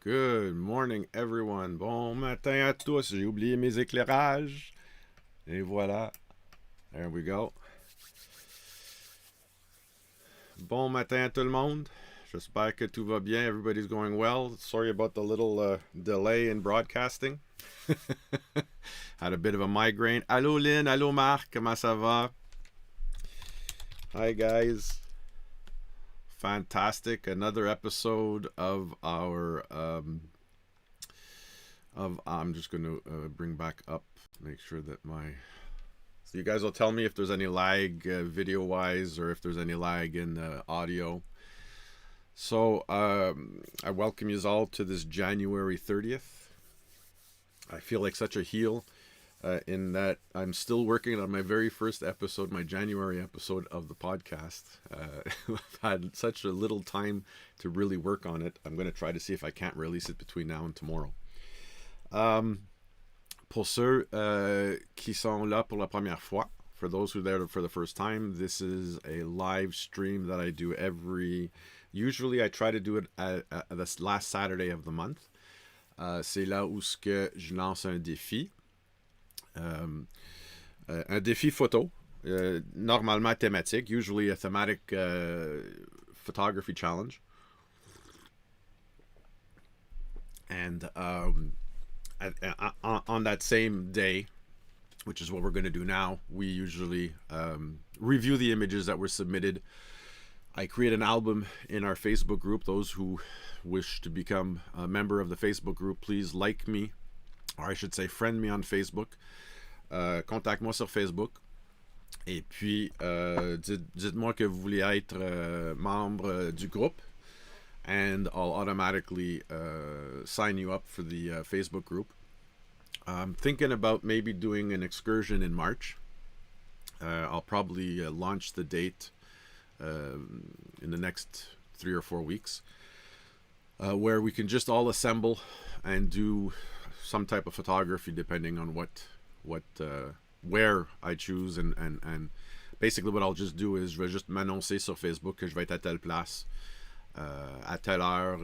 Good morning, everyone. Bon matin à tous. J'ai oublié mes éclairages. Et voilà. There we go. Bon matin à tout le monde. J'espère que tout va bien. Everybody's going well. Sorry about the little delay in broadcasting. Had a bit of a migraine. Allô Lynn, allô Marc, comment ça va? Hi guys. Fantastic. Another episode of our I'm just going to bring back up, make sure that so you guys will tell me if there's any lag video wise or if there's any lag in audio. So I welcome you all to this January 30th. I feel like such a heel in that I'm still working on my very first episode, my January episode of the podcast. I've had such a little time to really work on it. I'm going to try to see if I can't release it between now and tomorrow. Pour ceux qui sont là pour la première fois, for those who are there for the first time, this is a live stream that I do usually I try to do it at the last Saturday of the month. C'est là où je lance un défi. Un défi photo, normalement thématique, usually a thematic photography challenge. And on that same day, which is what we're going to do now, we usually review the images that were submitted. I create an album in our Facebook group. Those who wish to become a member of the Facebook group, please like me, or I should say friend me on Facebook. Contacte-moi sur Facebook. Et puis, dites-moi que vous voulez être membre du groupe. And I'll automatically sign you up for the Facebook group. I'm thinking about maybe doing an excursion in March. I'll probably launch the date in the next 3 or 4 weeks, where we can just all assemble and do some type of photography depending on where I choose, and basically what I'll just do is je vais juste m'annoncer sur Facebook que je vais être à telle place à telle heure,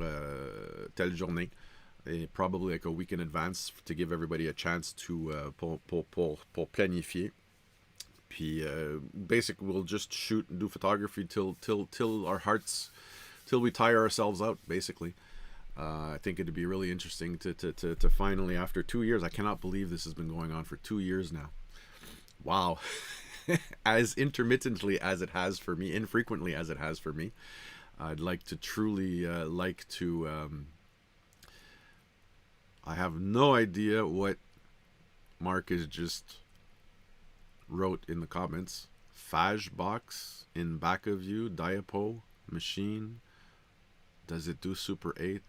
telle journée, et probably like a week in advance to give everybody a chance to pour planifier. Puis basically we'll just shoot and do photography till we tire ourselves out, basically. I think it'd be really interesting to finally, after 2 years, I cannot believe this has been going on for 2 years now. Wow. As intermittently as it has for me, infrequently as it has for me, I'd like to truly I have no idea what Mark has just wrote in the comments. Fage box in back of you, diapo, machine. Does it do Super 8?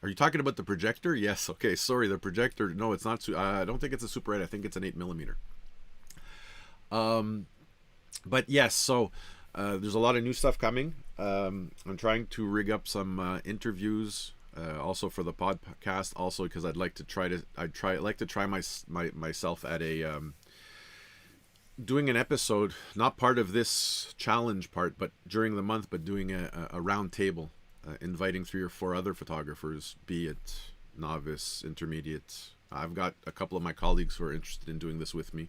Are you talking about the projector? Yes. Okay. Sorry, the projector. No, it's not. I don't think it's a Super 8. I think it's an 8mm. But yes. So there's a lot of new stuff coming. I'm trying to rig up some interviews, also for the podcast. Also because I'd like to try myself at a doing an episode, not part of this challenge part, but during the month, but doing a round table, inviting 3 or 4 other photographers, be it novice, intermediate. I've got a couple of my colleagues who are interested in doing this with me,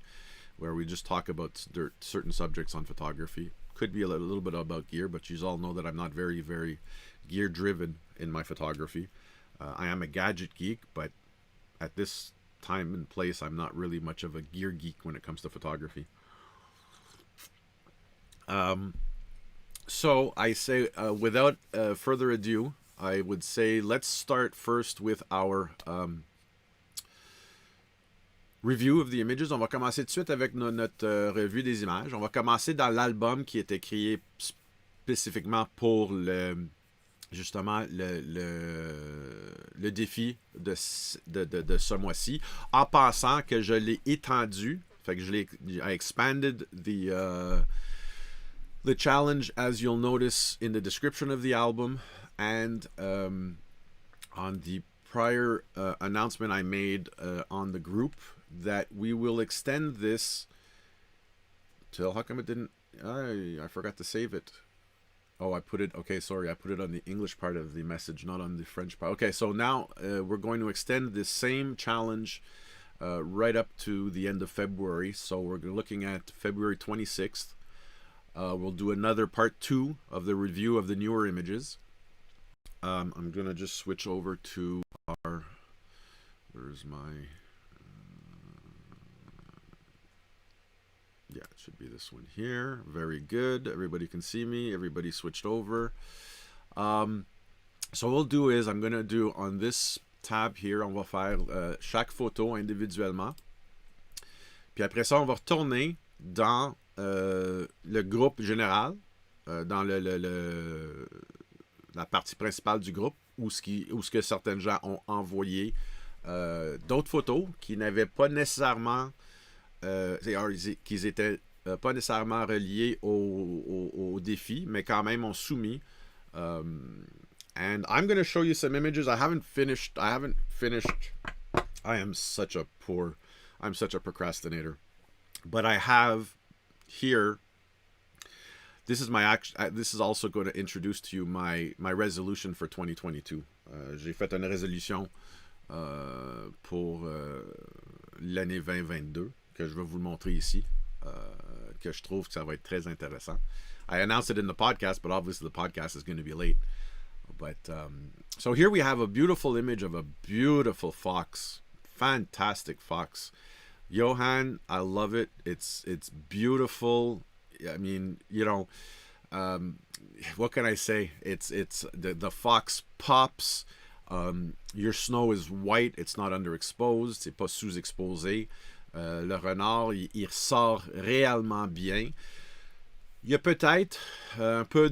where we just talk about certain subjects on photography. Could be a little bit about gear, but you all know that I'm not very, very gear driven in my photography. I am a gadget geek, but at this time and place, I'm not really much of a gear geek when it comes to photography. So I say, without further ado, I would say let's start first with our review of the images. On va commencer tout de suite avec notre revue des images. On va commencer dans l'album qui était créé spécifiquement pour justement le défi de ce mois-ci, en pensant que je l'ai étendu. Fait que I expanded the challenge, as you'll notice in the description of the album, and on the prior announcement I made on the group, that we will extend this till, how come it didn't, I forgot to save it. Oh, I put it, okay, sorry, I put it on the English part of the message, not on the French part. Okay, so now we're going to extend this same challenge right up to the end of February. So we're looking at February 26th. We'll do another part 2 of the review of the newer images. I'm going to just switch over to our, where's my, yeah, it should be this one here. Very good. Everybody can see me. Everybody switched over. So what we'll do is, I'm going to do on this tab here, on va faire chaque photo individuellement. Puis après ça, on va retourner dans le groupe général, dans la partie principale du groupe, où ce que certains gens ont envoyé d'autres photos qui n'avaient pas nécessairement qu'ils étaient pas nécessairement reliés au défi, mais quand même ont soumis. And I'm going to show you some images. I haven't finished. I'm such a procrastinator. But I have here, this is also going to introduce to you my resolution for 2022. J'ai fait une résolution pour l'année 2022 que je vais vous le montrer ici, que je trouve que ça va être très intéressant. I announced it in the podcast, but obviously the podcast is going to be late. But so here we have a beautiful image of a beautiful fox, fantastic fox. Johan, I love it. It's beautiful. I mean, you know, what can I say? It's the fox pops. Your snow is white. It's not underexposed. C'est pas sous-exposé. Le renard, il ressort réellement bien. Il y a peut-être un peu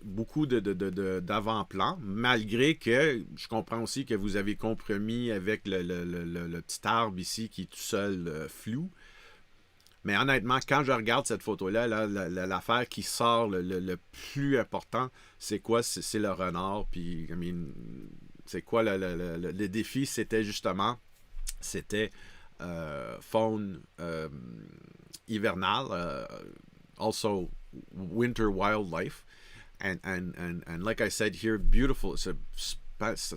beaucoup d'avant-plan, malgré que je comprends aussi que vous avez compromis avec le petit arbre ici qui est tout seul flou. Mais honnêtement, quand je regarde cette photo-là, l'affaire qui sort le plus important, c'est quoi? C'est le renard. Puis, I mean, c'est quoi le défi? C'était justement, faune hivernale, also winter wildlife, and like I said here, beautiful. It's a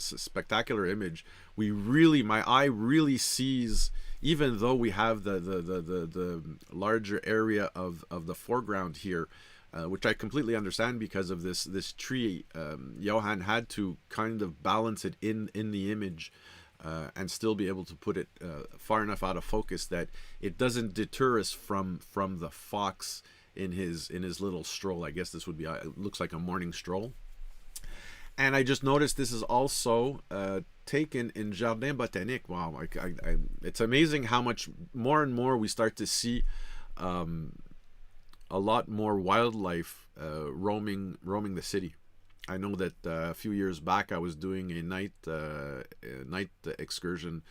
spectacular image. My eye really sees, even though we have the larger area of the foreground here, which I completely understand because of this tree. Johan had to kind of balance it in the image. And still be able to put it far enough out of focus that it doesn't deter us from the fox in his little stroll. I guess this would be, it looks like a morning stroll. And I just noticed this is also taken in Jardin Botanique. Wow, it's amazing how much more and more we start to see a lot more wildlife roaming the city. I know that a few years back I was doing a night excursion.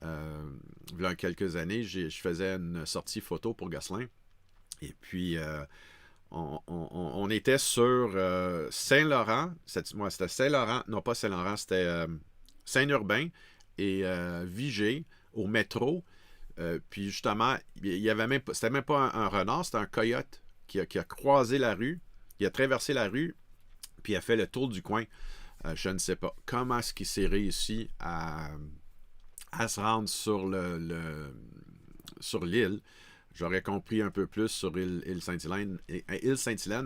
Il y a quelques années, je faisais une sortie photo pour Gosselin. Et puis, on était sur Saint-Laurent. C'était Saint-Laurent, non pas Saint-Laurent, c'était Saint-Urbain et Vigée au métro. Puis justement, c'était même pas un renard, c'était un coyote qui a croisé la rue, qui a traversé la rue. Puis il a fait le tour du coin. Je ne sais pas comment est-ce qu'il s'est réussi à se rendre sur l'île. J'aurais compris un peu plus sur île Sainte-Hélène,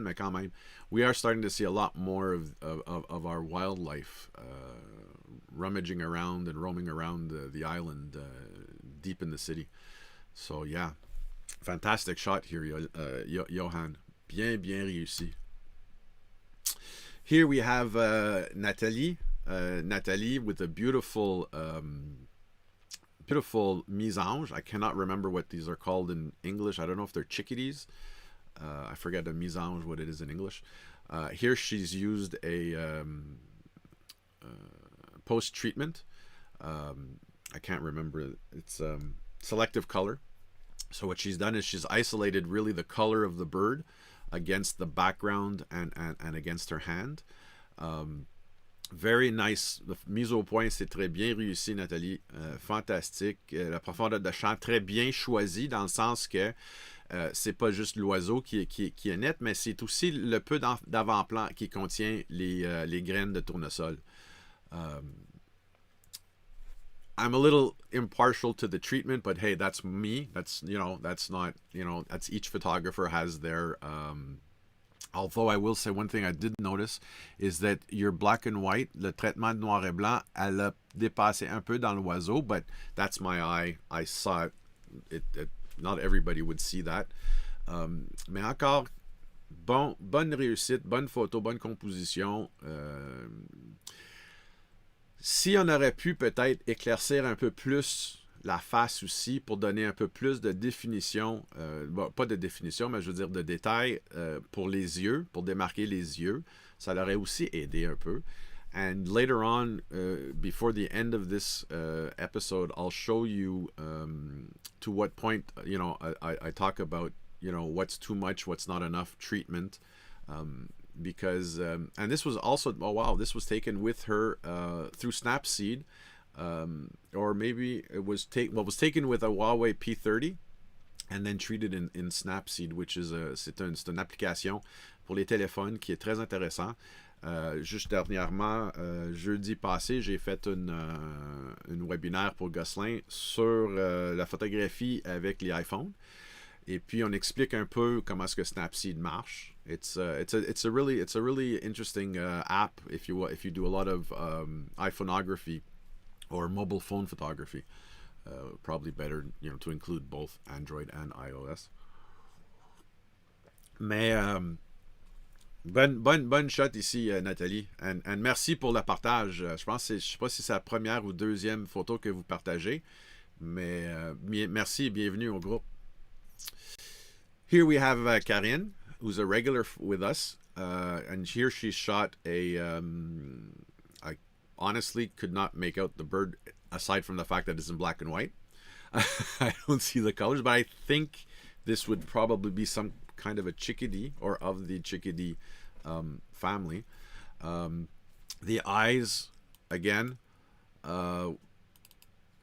mais quand même, we are starting to see a lot more of our wildlife rummaging around and roaming around the island deep in the city. So yeah, fantastic shot here, Johan. Bien réussi. Here we have Nathalie with a beautiful mésange. I cannot remember what these are called in English. I don't know if they're chickadees. I forget a mésange, what it is in English. Here she's used a post-treatment. I can't remember. It's selective color. So what she's done is she's isolated really the color of the bird against the background and against her hand. Very nice. La mise au point, c'est très bien réussi, Nathalie. Fantastique. La profondeur de champ, très bien choisie dans le sens que c'est pas juste l'oiseau qui est net, mais c'est aussi le peu d'avant-plan qui contient les graines de tournesol. I'm a little impartial to the treatment, but hey, that's me. That's that's not that's each photographer has their. Although I will say one thing I did notice is that your black and white, le traitement de noir et blanc, elle a dépassé un peu dans l'oiseau, but that's my eye. I saw it. Not everybody would see that. Mais encore, bonne réussite, bonne photo, bonne composition. Si on aurait pu peut-être éclaircir un peu plus la face aussi pour donner un peu plus de définition, bon, pas de définition, mais je veux dire de détails pour les yeux, pour démarquer les yeux, ça l'aurait aussi aidé un peu. And later on, before the end of this episode, I'll show you to what point, I talk about, what's too much, what's not enough treatment. Because and this was also this was taken with her through Snapseed, or maybe it was was taken with a Huawei P30 and then treated in Snapseed, which is c'est une application pour les téléphones qui est très intéressant. Juste dernièrement, jeudi passé, j'ai fait une webinaire pour Gosselin sur la photographie avec les iPhones. Et puis on explique un peu comment est-ce que Snapseed marche. It's a really interesting app if you do a lot of iPhoneography or mobile phone photography. Probably better, to include both Android and iOS. Mais bonne shot ici, Nathalie. And merci pour le partage. Je sais pas si c'est la première ou deuxième photo que vous partagez, mais merci et bienvenue au groupe. Here we have Karine, who's a regular with us, and here she shot I honestly could not make out the bird aside from the fact that it's in black and white. I don't see the colors, but I think this would probably be some kind of a chickadee or of the chickadee family. The eyes, again, well,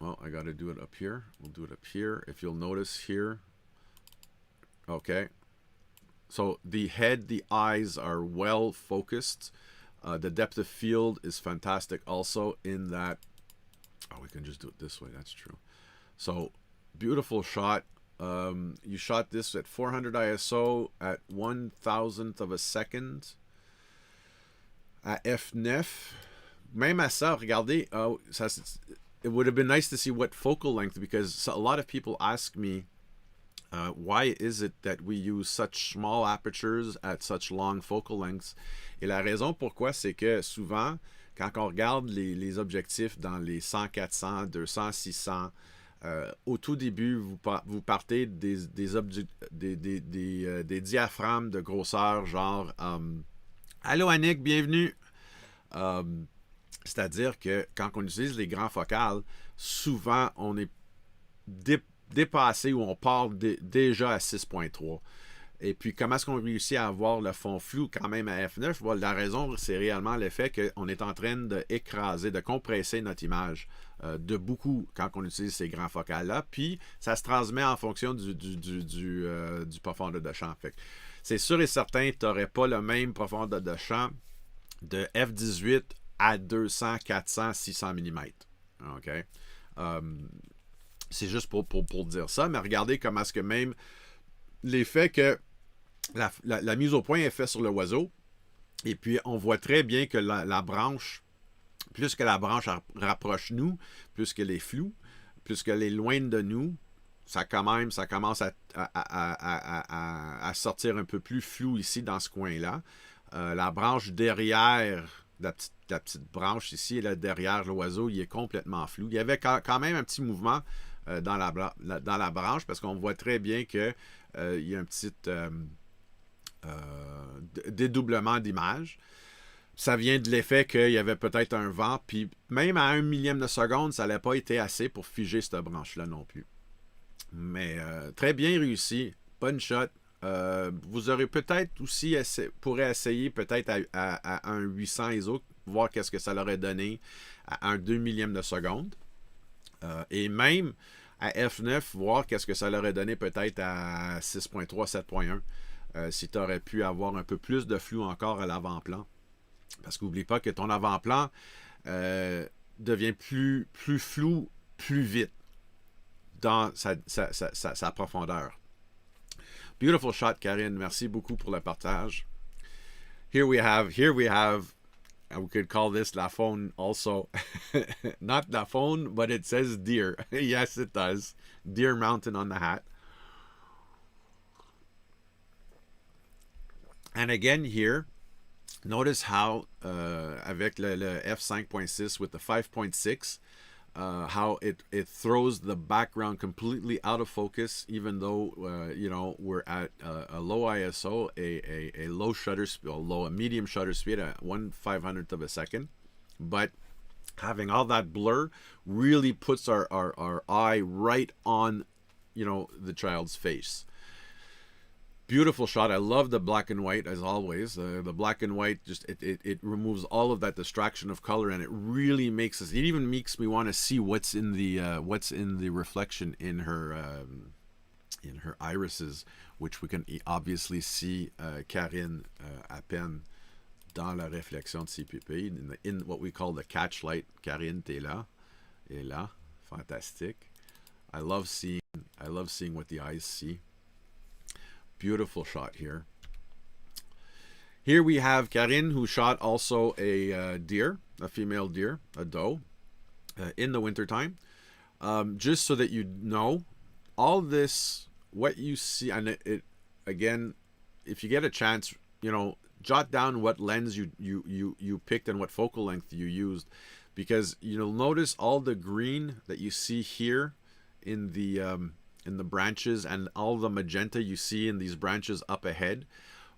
I got to do it up here. We'll do it up here. If you'll notice here, okay. So the head, the eyes are well focused. The depth of field is fantastic also in that, we can just do it this way, that's true. So beautiful shot. You shot this at 400 ISO at 1,000th of a second à f9. Même à ça, regardez, it would have been nice to see what focal length, because a lot of people ask me, why is it that we use such small apertures at such long focal lengths? Et la raison pourquoi, c'est que souvent, quand on regarde les objectifs dans les 100, 400, 200, 600, au tout début, vous partez des diaphragmes de grosseur genre Allô Annick, bienvenue! C'est-à-dire que quand on utilise les grands focales, souvent on est dépassé ou on part déjà à 6.3. Et puis, comment est-ce qu'on réussit à avoir le fond flou quand même à f9? Bon, la raison, c'est réellement le fait qu'on est en train d'écraser, de compresser notre image de beaucoup quand on utilise ces grands focales-là. Puis, ça se transmet en fonction du profondeur de champ. Fait que c'est sûr et certain que tu n'aurais pas le même profondeur de champ de f18 à 200, 400, 600 mm. OK? C'est juste pour dire ça, mais regardez comment est-ce que même l'effet que la mise au point est faite sur le oiseau, et puis on voit très bien que la branche, plus que la branche rapproche nous, plus qu'elle est floue, plus qu'elle est loin de nous, ça commence à sortir un peu plus flou ici dans ce coin-là. La branche derrière, la petite branche ici, là, derrière l'oiseau, il est complètement flou. Il y avait quand même un petit mouvement dans la branche, parce qu'on voit très bien qu'il y a un petit dédoublement d'image. Ça vient de l'effet qu'il y avait peut-être un vent, puis même à 1 millième de seconde, ça n'allait pas été assez pour figer cette branche-là non plus. Mais très bien réussi, bonne shot. Vous aurez peut-être aussi pourrait essayer peut-être à un 800 ISO, voir qu'est-ce que ça leur aurait donné à un 2 millième de seconde. Et même à F9, voir qu'est-ce que ça leur aurait donné peut-être à 6.3, 7.1, si tu aurais pu avoir un peu plus de flou encore à l'avant-plan. Parce qu'oublie pas que ton avant-plan devient plus flou plus vite dans sa profondeur. Beautiful shot, Karine. Merci beaucoup pour le partage. Here we have, and we could call this la faune also. Not la faune, but it says deer. Yes, it does. Deer Mountain on the hat. And again here, notice how avec le F5.6 with the 5.6, how it throws the background completely out of focus, even though we're at a low ISO, a low shutter speed, a medium shutter speed at 1/500th of a second. But having all that blur really puts our eye right on the child's face. Beautiful shot. I love the black and white as always. The black and white just it removes all of that distraction of color, and it really makes us. It even makes me want to see what's in the reflection in her irises, which we can obviously see Karine à peine dans la réflexion de ses pupilles in what we call the catch light. Karine, t'es là, et là, fantastique. I love seeing what the eyes see. Beautiful shot here. Here we have Karine, who shot also a deer, a female deer, a doe, in the wintertime. Just so that you know, all this, what you see, and it again, if you get a chance, jot down what lens you picked and what focal length you used, because you'll notice all the green that you see here in the branches and all the magenta you see in these branches up ahead.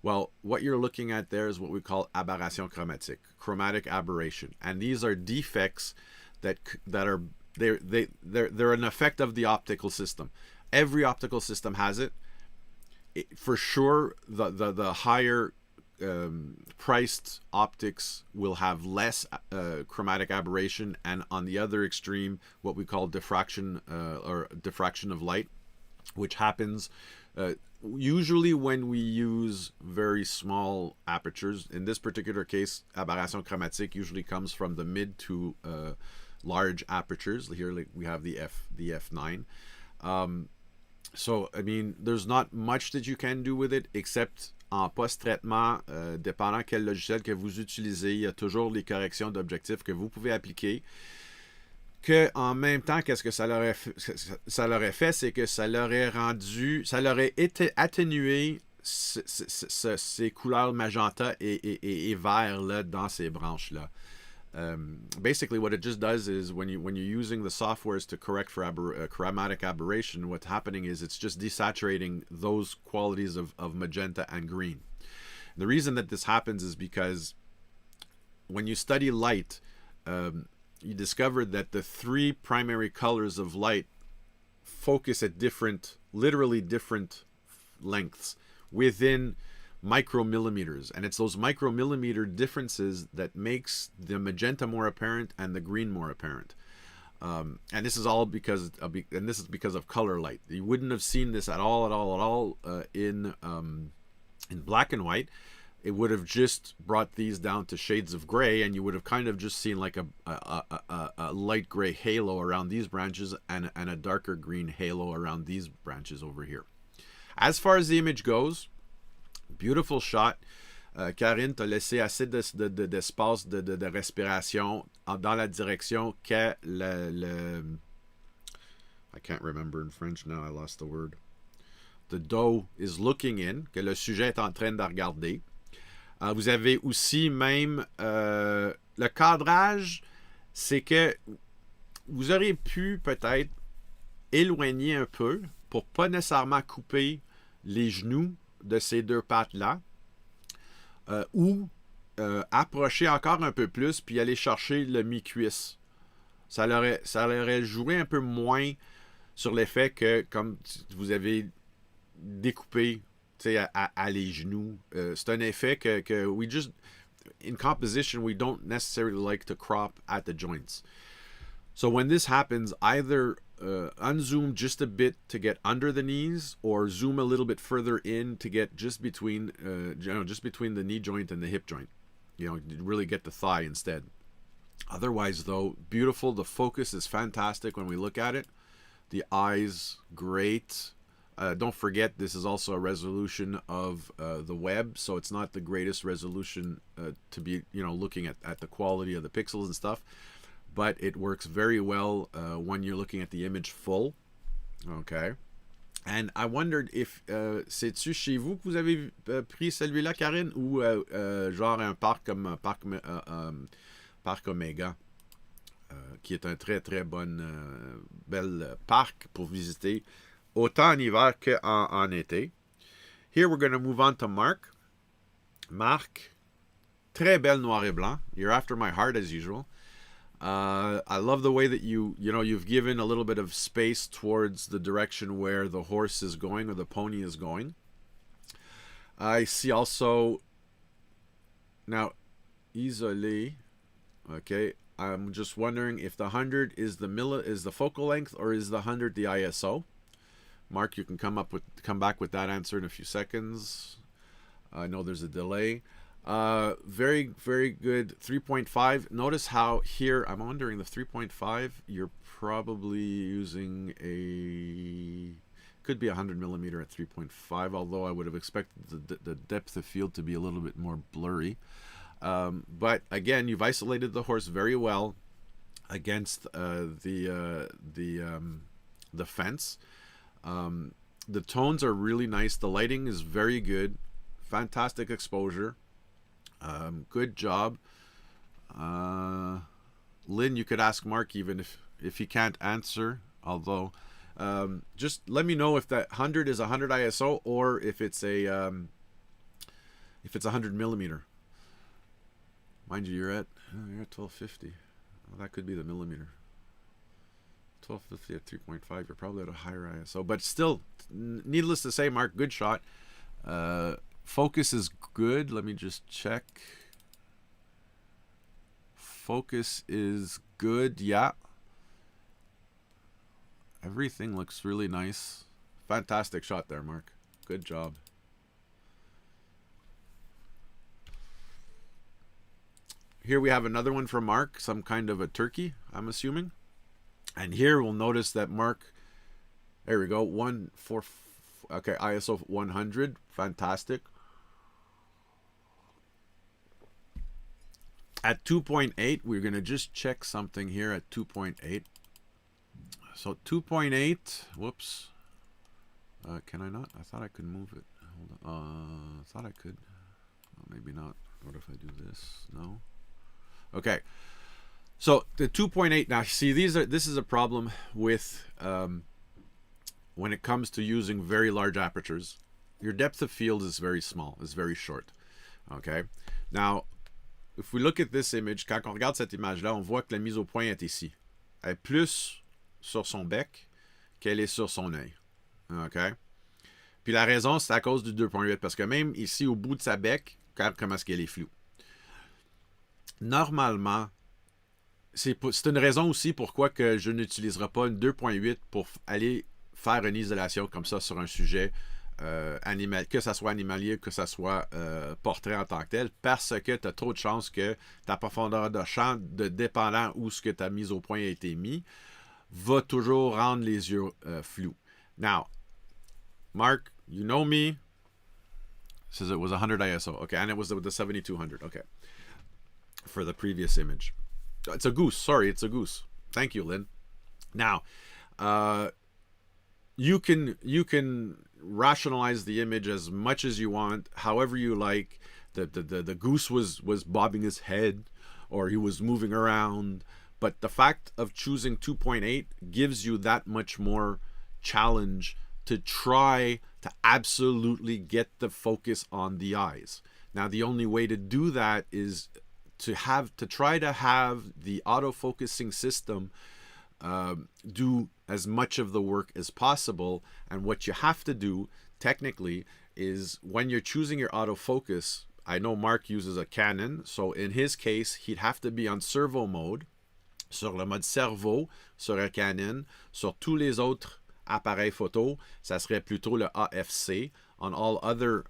Well, what you're looking at there is what we call aberration chromatique, chromatic aberration, and these are defects that are they're an effect of the optical system. Every optical system has it. For sure, the higher priced optics will have less chromatic aberration, and on the other extreme, what we call diffraction or diffraction of light, which happens usually when we use very small apertures. In this particular case, aberration chromatique usually comes from the mid to large apertures. Here, like, we have the f9. So, I mean, there's not much that you can do with it, except en post-traitement, dépendant quel logiciel que vous utilisez, il y a toujours les corrections d'objectifs que vous pouvez appliquer. Que en même temps, qu'est-ce que ça leur aurait fait, c'est que ça leur aurait atténué ces couleurs magenta et vert là dans ces branches là. Basically, what it just does is when you're using the softwares to correct for chromatic aberration, what's happening is it's just desaturating those qualities of magenta and green. And the reason that this happens is because when you study light, you discover that the three primary colors of light focus at literally different lengths within micromillimeters, and it's those micromillimeter differences that makes the magenta more apparent and the green more apparent. And this is all because of color light. You wouldn't have seen this at all in black and white. It would have just brought these down to shades of gray, and you would have kind of just seen like a light gray halo around these branches and a darker green halo around these branches over here. As far as the image goes, beautiful shot. Karine t'a laissé assez d'espace de respiration dans la direction que I can't remember in French now, I lost the word. The doe is looking in, que le sujet est en train de regarder. Vous avez aussi même le cadrage, c'est que vous auriez pu peut-être éloigner un peu pour pas nécessairement couper les genoux de ces deux pattes-là, ou approcher encore un peu plus puis aller chercher le mi-cuisse. Ça aurait joué un peu moins sur l'effet que comme vous avez découpé à les genoux. C'est un effet que in composition, we don't necessarily like to crop at the joints. So when this happens, either unzoom just a bit to get under the knees, or zoom a little bit further in to get just between, just between the knee joint and the hip joint. Really get the thigh instead. Otherwise, though, beautiful. The focus is fantastic when we look at it. The eyes, great. Don't forget, this is also a resolution of the web, so it's not the greatest resolution to be, looking at the quality of the pixels and stuff. But it works very well when you're looking at the image full. Okay. And I wondered if c'est-tu chez vous que vous avez pris celui-là, Karine, ou genre un parc comme Parc Omega, qui est un très très bel parc pour visiter, autant en hiver qu'en été. Here we're going to move on to Marc. Marc, très belle noir et blanc. You're after my heart as usual. I love the way that you've given a little bit of space towards the direction where the horse is going or the pony is going. I see also now isolé. Okay, I'm just wondering if the 100 is the focal length, or is the 100 the ISO? Mark, you can come back with that answer in a few seconds. I know there's a delay. Very, very good. 3.5. Notice how here, I'm wondering the 3.5, you're probably using could be 100 millimeter at 3.5, although I would have expected the depth of field to be a little bit more blurry. But again, you've isolated the horse very well against the fence. The tones are really nice. The lighting is very good. Fantastic exposure. Good job. Lynn, you could ask Mark even if he can't answer, although just let me know if that 100 is 100 ISO or if it's a 100 millimeter. Mind you, you're at 1250. Well, that could be the millimeter. 1250 at 3.5. You're probably at a higher ISO, but still, needless to say, Mark, good shot. Focus is good. Let me just check. Focus is good. Yeah. Everything looks really nice. Fantastic shot there, Mark. Good job. Here we have another one from Mark, some kind of a turkey, I'm assuming. And here we'll notice that Mark, there we go, okay, ISO 100, fantastic. At 2.8, we're going to just check something here at 2.8. So 2.8, whoops. Can I not? I thought I could move it. Hold on. I thought I could. Oh, maybe not. What if I do this? No. Okay. So the 2.8, now see, this is a problem with when it comes to using very large apertures. Your depth of field is very small, is very short. Okay. Now, if we look at this image, quand on regarde cette image-là, on voit que la mise au point est ici. Elle est plus sur son bec qu'elle est sur son œil. OK? Puis la raison, c'est à cause du 2.8, parce que même ici, au bout de sa bec, regarde comment est-ce qu'elle est floue. Normalement, c'est une raison aussi pourquoi que je n'utiliserai pas une 2.8 pour aller faire une isolation comme ça sur un sujet animal, que ça soit animalier, que ça soit portrait en tant que tel, parce que tu as trop de chances que ta profondeur de champ, dépendant où ce que ta mise au point a été mis, va toujours rendre les yeux flous. Now, Mark, you know me, says it was 100 ISO, okay, and it was the 7200, okay, for the previous image. It's a goose, sorry, it's a goose. Thank you, Lynn. Now, you can rationalize the image as much as you want, however you like. The goose was bobbing his head, or he was moving around, but the fact of choosing 2.8 gives you that much more challenge to try to absolutely get the focus on the eyes. Now, the only way to do that is to try to have the autofocusing system do as much of the work as possible. And what you have to do technically is, when you're choosing your autofocus, I know Mark uses a Canon, so in his case, he'd have to be on servo mode, sur le mode cerveau, sur un Canon. Sur tous les autres appareils photo, ça serait plutôt le AFC. On all other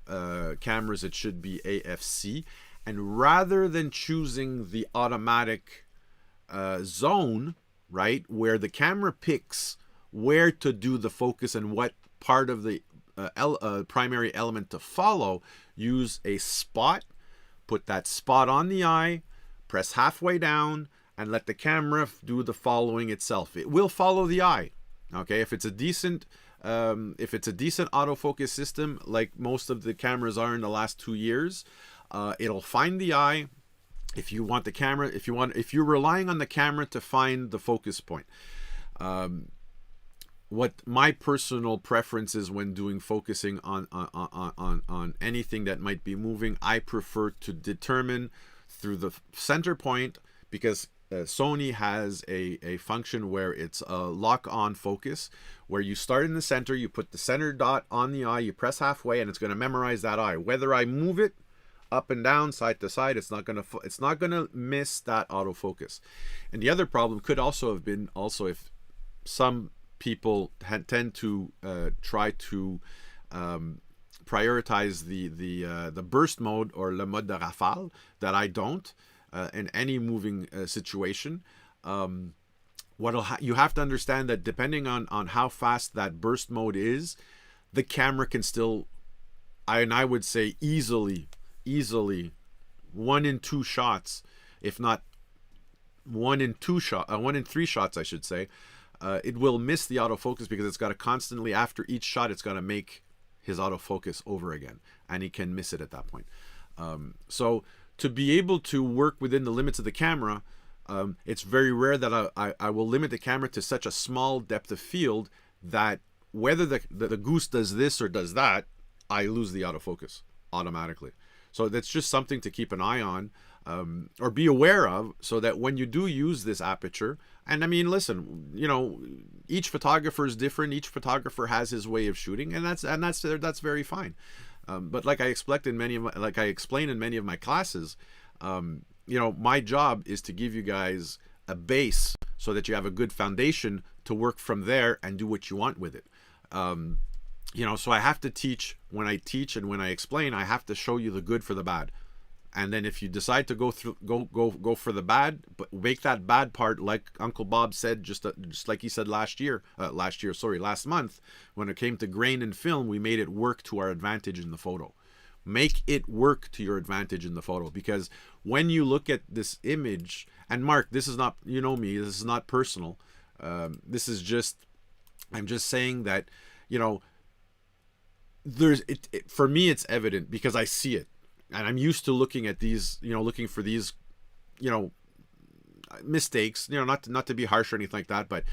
cameras, it should be AFC. And rather than choosing the automatic zone, right, where the camera picks where to do the focus and what part of the primary element to follow, use a spot, put that spot on the eye, press halfway down, and let the camera do the following itself. It will follow the eye. Okay, if it's a decent autofocus system, like most of the cameras are in the last 2 years, it'll find the eye. If you want the camera, if you're relying on the camera to find the focus point, what my personal preference is when doing focusing on anything that might be moving, I prefer to determine through the center point, because Sony has a function where it's a lock-on focus, where you start in the center, you put the center dot on the eye, you press halfway, and it's going to memorize that eye. Whether I move it up and down, side to side, it's not gonna miss that autofocus. And the other problem could also have been if some people tend to try to prioritize the burst mode or le mode de rafale, that I don't in any moving situation. You have to understand that depending on how fast that burst mode is, the camera can still, I would say easily 1 in 2 shots, if not 1 in 3 shots, I should say, it will miss the autofocus, because it's got to constantly, after each shot, it's got to make his autofocus over again, and he can miss it at that point. So to be able to work within the limits of the camera, it's very rare that I will limit the camera to such a small depth of field that whether the goose does this or does that, I lose the autofocus automatically. So that's just something to keep an eye on, or be aware of, so that when you do use this aperture, and I mean, listen, each photographer is different. Each photographer has his way of shooting, and that's very fine. But like I explained in many of my classes, my job is to give you guys a base so that you have a good foundation to work from there and do what you want with it. So I have to teach. When I teach and when I explain, I have to show you the good for the bad. And then if you decide to go for the bad, but make that bad part, like Uncle Bob said, just like he said last month, when it came to grain and film, we made it work to our advantage in the photo. Make it work to your advantage in the photo, because when you look at this image, and Mark, this is not, me, this is not personal. This is just, I'm just saying that, for me, it's evident because I see it. And I'm used to looking at these, looking for these, mistakes, not to be harsh or anything like that, but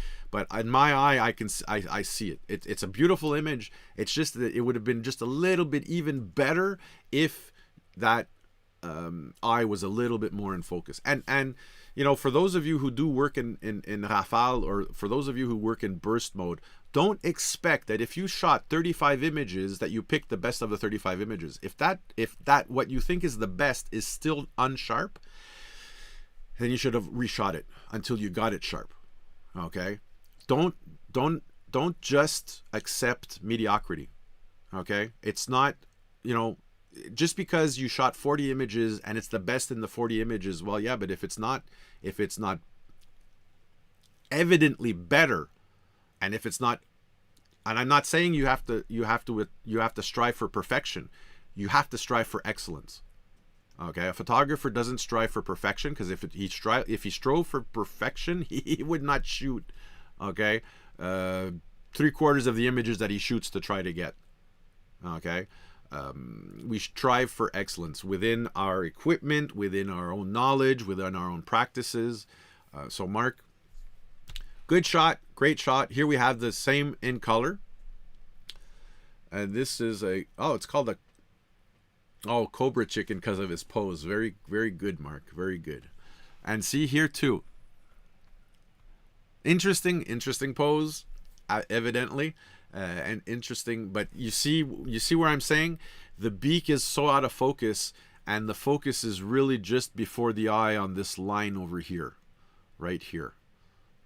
in my eye, I see it. It's a beautiful image. It's just that it would have been just a little bit even better if that eye was a little bit more in focus. And for those of you who do work in rafale, or for those of you who work in burst mode, don't expect that if you shot 35 images that you pick the best of the 35 images. If that what you think is the best is still unsharp, then you should have reshot it until you got it sharp. Okay? Don't just accept mediocrity. Okay? It's not, just because you shot 40 images and it's the best in the 40 images, well, yeah, but if it's not evidently better, and if it's not, and I'm not saying you have to strive for perfection. You have to strive for excellence. Okay, a photographer doesn't strive for perfection, because if he strove for perfection, he would not shoot. Okay, 3/4 of the images that he shoots to try to get. Okay, we strive for excellence within our equipment, within our own knowledge, within our own practices. So Mark, good shot, great shot. Here we have the same in color. And this is it's called a Cobra chicken because of his pose. Very, very good, Mark. Very good. And see here too. Interesting pose, evidently, and interesting. But you see where I'm saying the beak is so out of focus, and the focus is really just before the eye on this line over here, right here.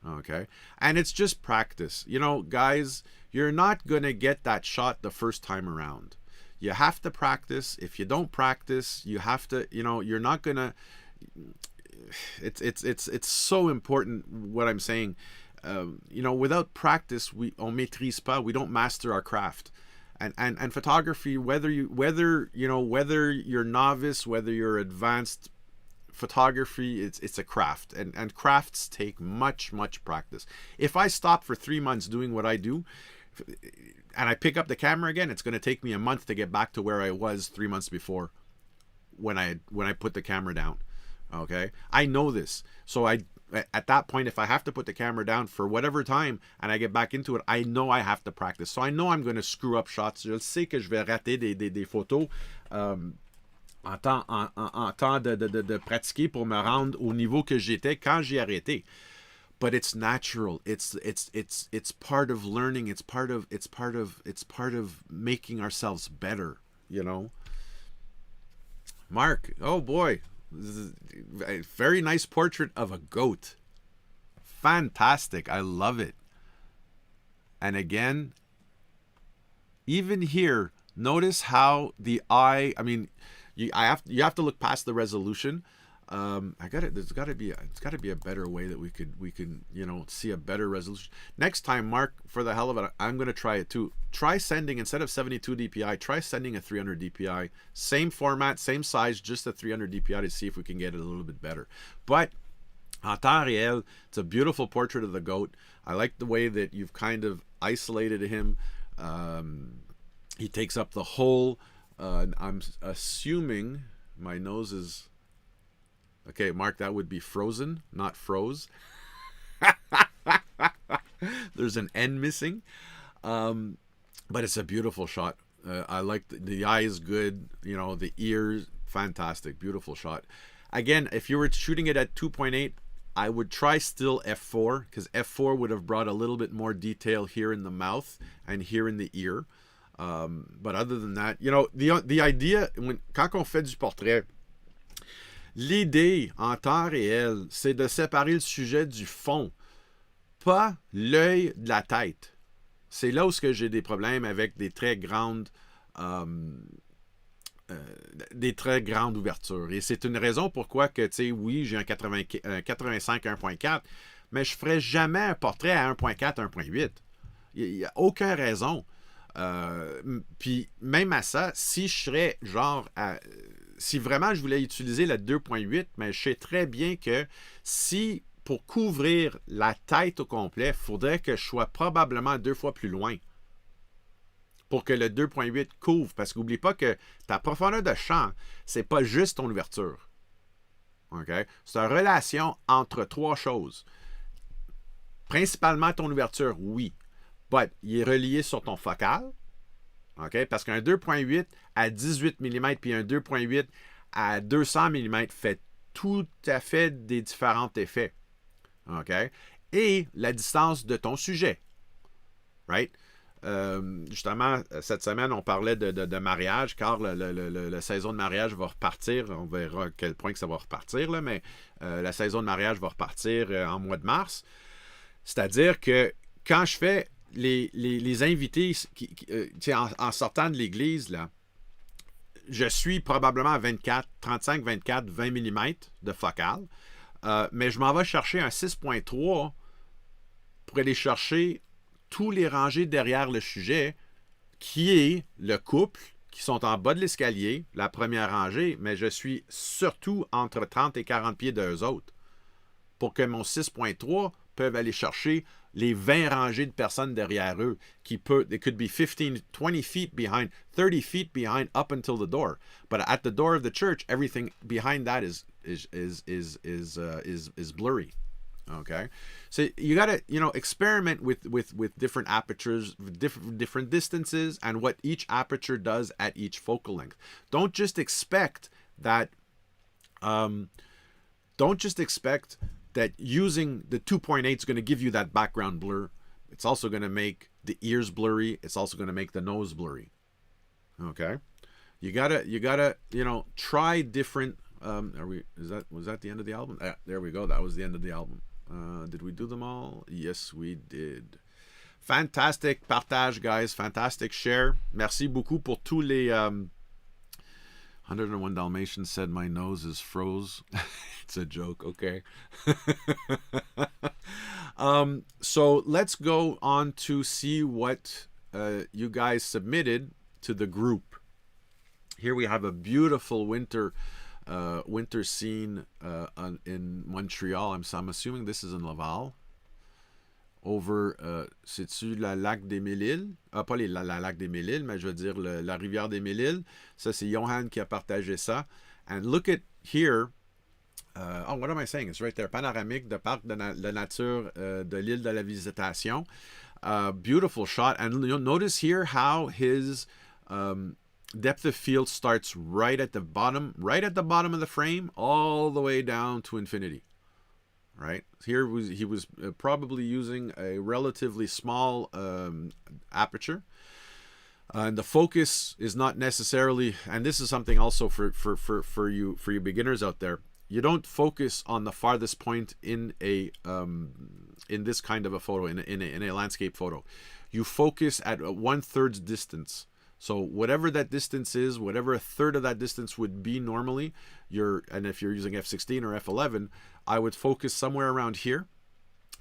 Okay, and it's just practice. You know, guys, you're not going to get that shot the first time around. You have to practice. If you don't practice, you have to, you know, you're not going to, it's so important what I'm saying. You know, without practice, on maîtrise pas, we don't master our craft. And photography, whether you're novice, whether you're advanced, photography, it's a craft, and crafts take much practice. If I stop for 3 months doing what I do, and I pick up the camera again, it's going to take me a month to get back to where I was 3 months before when I put the camera down. Okay, I know this, so at that point, if I have to put the camera down for whatever time and I get back into it, I know I have to practice. So I know I'm going to screw up shots. Je sais que je vais rater des photos en temps de pratiquer pour me rendre au niveau que j'étais quand j'ai arrêté. But it's natural. It's part of learning. It's part of making ourselves better, you know. Mark, oh boy. This is a very nice portrait of a goat. Fantastic. I love it. And again, even here, notice how the eye, I mean, you have to look past the resolution. It's got to be a better way that we can, you know, see a better resolution. Next time, Mark, for the hell of it, I'm going to try it too. Try sending, instead of 72 DPI, try sending a 300 DPI. Same format, same size, just a 300 DPI to see if we can get it a little bit better. But en temps réel, it's a beautiful portrait of the goat. I like the way that you've kind of isolated him. He takes up the whole, I'm assuming my nose is... Okay, Mark, that would be frozen, not froze. There's an N missing. But it's a beautiful shot. I like the eye is good. You know, the ears, fantastic. Beautiful shot. Again, if you were shooting it at 2.8, I would try still f4, because f4 would have brought a little bit more detail here in the mouth and here in the ear. But other than that, you know, the idea, quand on fait du portrait, l'idée en temps réel, c'est de séparer le sujet du fond, pas l'œil de la tête. C'est là où j'ai des problèmes avec des très grandes ouvertures. Et c'est une raison pourquoi que, tu sais, oui, j'ai un 85 1.4, mais je ne ferai jamais un portrait à 1.4, 1.8. Il n'y a aucune raison. Puis même à ça, si je serais genre si vraiment je voulais utiliser la 2.8, mais je sais très bien que si pour couvrir la tête au complet, il faudrait que je sois probablement 2 fois plus loin pour que le 2.8 couvre. Parce qu'oublie pas que ta profondeur de champ, c'est pas juste ton ouverture. Okay? C'est une relation entre 3 choses. Principalement ton ouverture, oui. But il est relié sur ton focal. Okay? Parce qu'un 2.8 à 18 mm puis un 2.8 à 200 mm fait tout à fait des différents effets. Okay? Et la distance de ton sujet. Right? Justement, cette semaine, on parlait de mariage, car la saison de mariage va repartir. On verra à quel point que ça va repartir, là, mais la saison de mariage va repartir en mois de mars. C'est-à-dire que quand je fais les invités en sortant de l'église, là, je suis probablement à 24, 35, 24, 20 mm de focale, mais je m'en vais chercher un 6.3 pour aller chercher tous les rangées derrière le sujet, qui est le couple, qui sont en bas de l'escalier, la première rangée, mais je suis surtout entre 30 et 40 pieds d'eux autres, pour que mon 6.3 peuvent aller chercher les 20 rangées de personnes derrière eux, they could be 15, 20 feet behind, 30 feet behind up until the door. But at the door of the church, everything behind that is blurry. Okay, so you gotta, you know, experiment with different apertures, different distances, and what each aperture does at each focal length. Don't just expect that. That using the 2.8 is going to give you that background blur. It's also going to make the ears blurry. It's also going to make the nose blurry. Okay? You gotta, you know, try different. Was that the end of the album? There we go. That was the end of the album. Did we do them all? Yes, we did. Fantastic partage, guys. Fantastic share. Merci beaucoup pour tous les. 101 Dalmatians said my nose is froze. It's a joke, okay. So let's go on to see what you guys submitted to the group. Here we have a beautiful winter scene in Montreal. I'm assuming this is in Laval. Over, c'est-tu la lac des Mille-Îles? Pas la lac des Mille-Îles, mais je veux dire la rivière des Mille-Îles. Ça, c'est Johan qui a partagé ça. And look at here. What am I saying? It's right there. Panoramique de parc de nature de l'île de la Visitation. Beautiful shot. And you'll notice here how his depth of field starts right at the bottom of the frame, all the way down to infinity. Right here, he was probably using a relatively small aperture, and the focus is not necessarily. And this is something also for you beginners out there. You don't focus on the farthest point in a in this kind of a photo, in a landscape photo. You focus at 1/3 distance. So whatever that distance is, whatever a third of that distance would be normally, and if you're using f16 or f11, I would focus somewhere around here.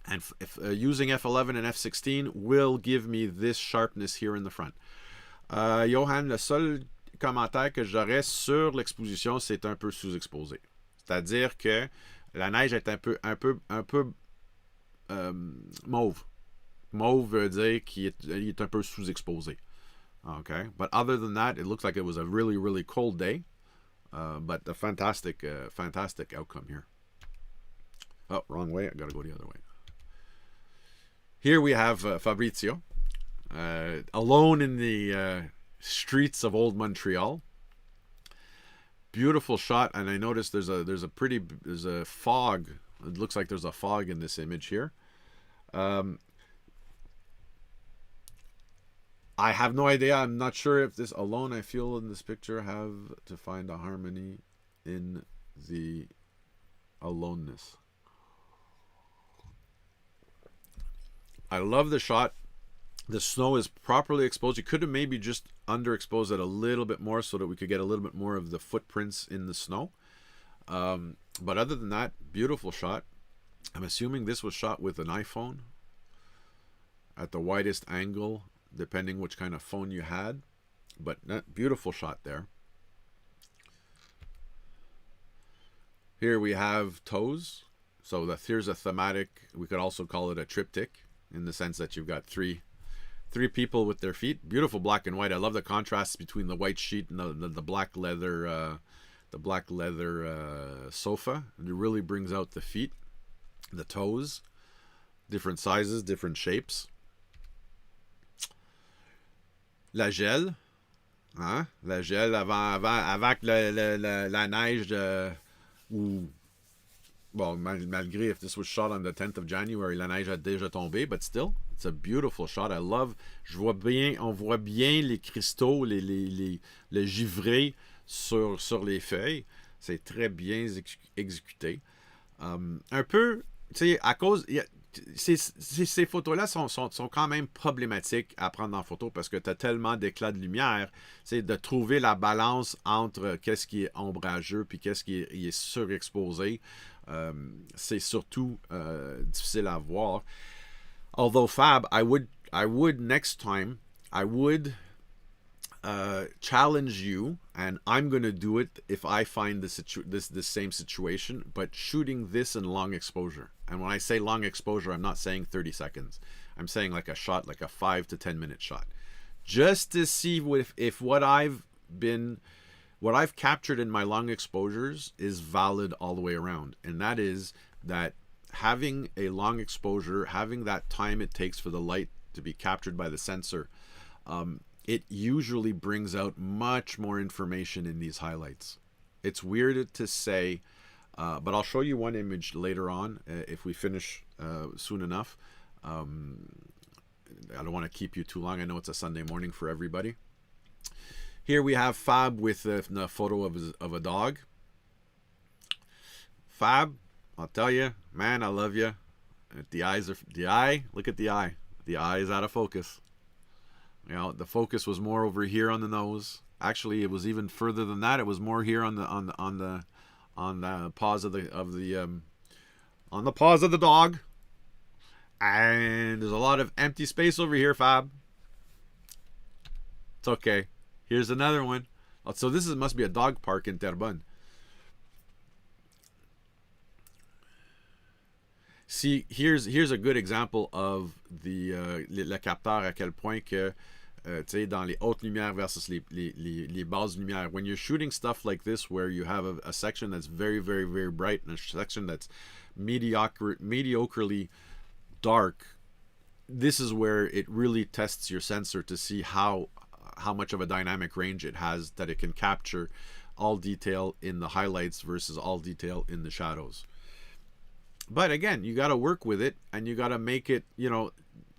And using f11 and f16 will give me this sharpness here in the front. Johan, le seul commentaire que j'aurais sur l'exposition, c'est un peu sous-exposé. C'est-à-dire que la neige est un peu mauve. Mauve veut dire qu'il est un peu sous-exposé. Okay, but other than that, it looks like it was a really, really cold day, but a fantastic outcome here. Oh, wrong way. I gotta go the other way. Here we have Fabrizio, alone in the streets of old Montreal. Beautiful shot, and I noticed there's a fog. It looks like there's a fog in this image here. I have no idea. I'm not sure if this alone I feel in this picture have to find a harmony in the aloneness. I love the shot. The snow is properly exposed. You could have maybe just underexposed it a little bit more so that we could get a little bit more of the footprints in the snow. But other than that, beautiful shot. I'm assuming this was shot with an iPhone at the widest angle, depending which kind of phone you had. But beautiful shot there. Here we have toes. So here's a thematic. We could also call it a triptych, in the sense that you've got three people with their feet. Beautiful black and white. I love the contrast between the white sheet and the black leather sofa. It really brings out the feet, the toes, different sizes, different shapes. La gel, hein? La gel avant que la neige bon, malgré if this was shot on the 10th of January, la neige a déjà tombé, but still, it's a beautiful shot. I love, on voit bien les cristaux, le givré sur les feuilles. C'est très bien exécuté. Un peu, tu sais, à cause, ces photos-là sont quand même problématiques à prendre en photo parce que tu as tellement d'éclats de lumière, c'est de trouver la balance entre qu'est-ce qui est ombrageux puis qu'est-ce qui est surexposé. C'est surtout difficile à voir. Although Fab, I would next time, I would challenge you, and I'm going to do it if I find this same situation, but shooting this in long exposure. And when I say long exposure, I'm not saying 30 seconds. I'm saying like a shot, like a 5 to 10 minute shot, just to see if what I've captured in my long exposures is valid all the way around. And that is that having a long exposure, having that time it takes for the light to be captured by the sensor, it usually brings out much more information in these highlights. It's weird to say, but I'll show you one image later on if we finish soon enough. I don't want to keep you too long. I know it's a Sunday morning for everybody. Here we have Fab with a photo of a dog. Fab, I'll tell you, man, I love you. The eyes are the eye. Look at the eye. The eye is out of focus. You know, the focus was more over here on the nose. Actually, it was even further than that. It was more here on the paws of the paws of the dog. And there's a lot of empty space over here, Fab. It's okay. Here's another one. So this must be a dog park in Terrebonne. See, here's a good example of le capteur, à quel point que tu sais, dans les hautes lumières versus les basses lumières. When you're shooting stuff like this, where you have a section that's very, very, very bright and a section that's mediocrely dark, this is where it really tests your sensor to see how much of a dynamic range it has, that it can capture all detail in the highlights versus all detail in the shadows. But again, you got to work with it, and you got to make it, you know,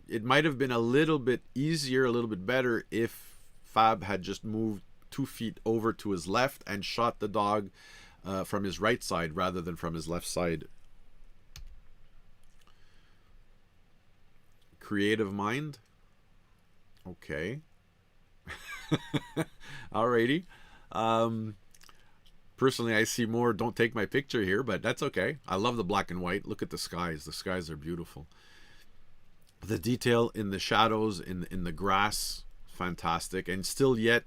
it might have been a little bit easier, a little bit better if Fab had just moved 2 feet over to his left and shot the dog from his right side rather than from his left side. Creative mind. Okay. Alrighty. Personally, I see more don't take my picture here, but that's okay. I love the black and white. Look at the skies. The skies are beautiful. The detail in the shadows, in the grass, fantastic. And still yet,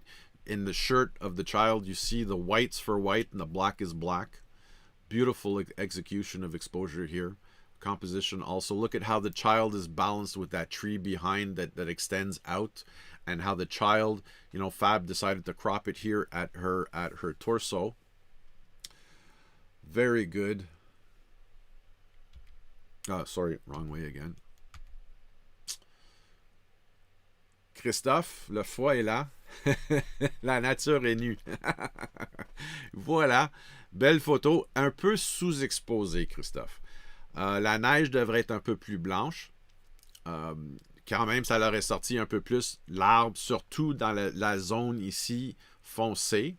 in the shirt of the child, you see the whites for white and the black is black. Beautiful execution of exposure here. Composition also. Look at how the child is balanced with that tree behind that extends out, and how the child, you know, Fab decided to crop it here at her torso. Very good. Sorry, wrong way again. Christophe, le foie est là. La nature est nue. Voilà. Belle photo. Un peu sous-exposée, Christophe. La neige devrait être un peu plus blanche. Quand même, ça leur est sorti un peu plus l'arbre, surtout dans la zone ici foncée.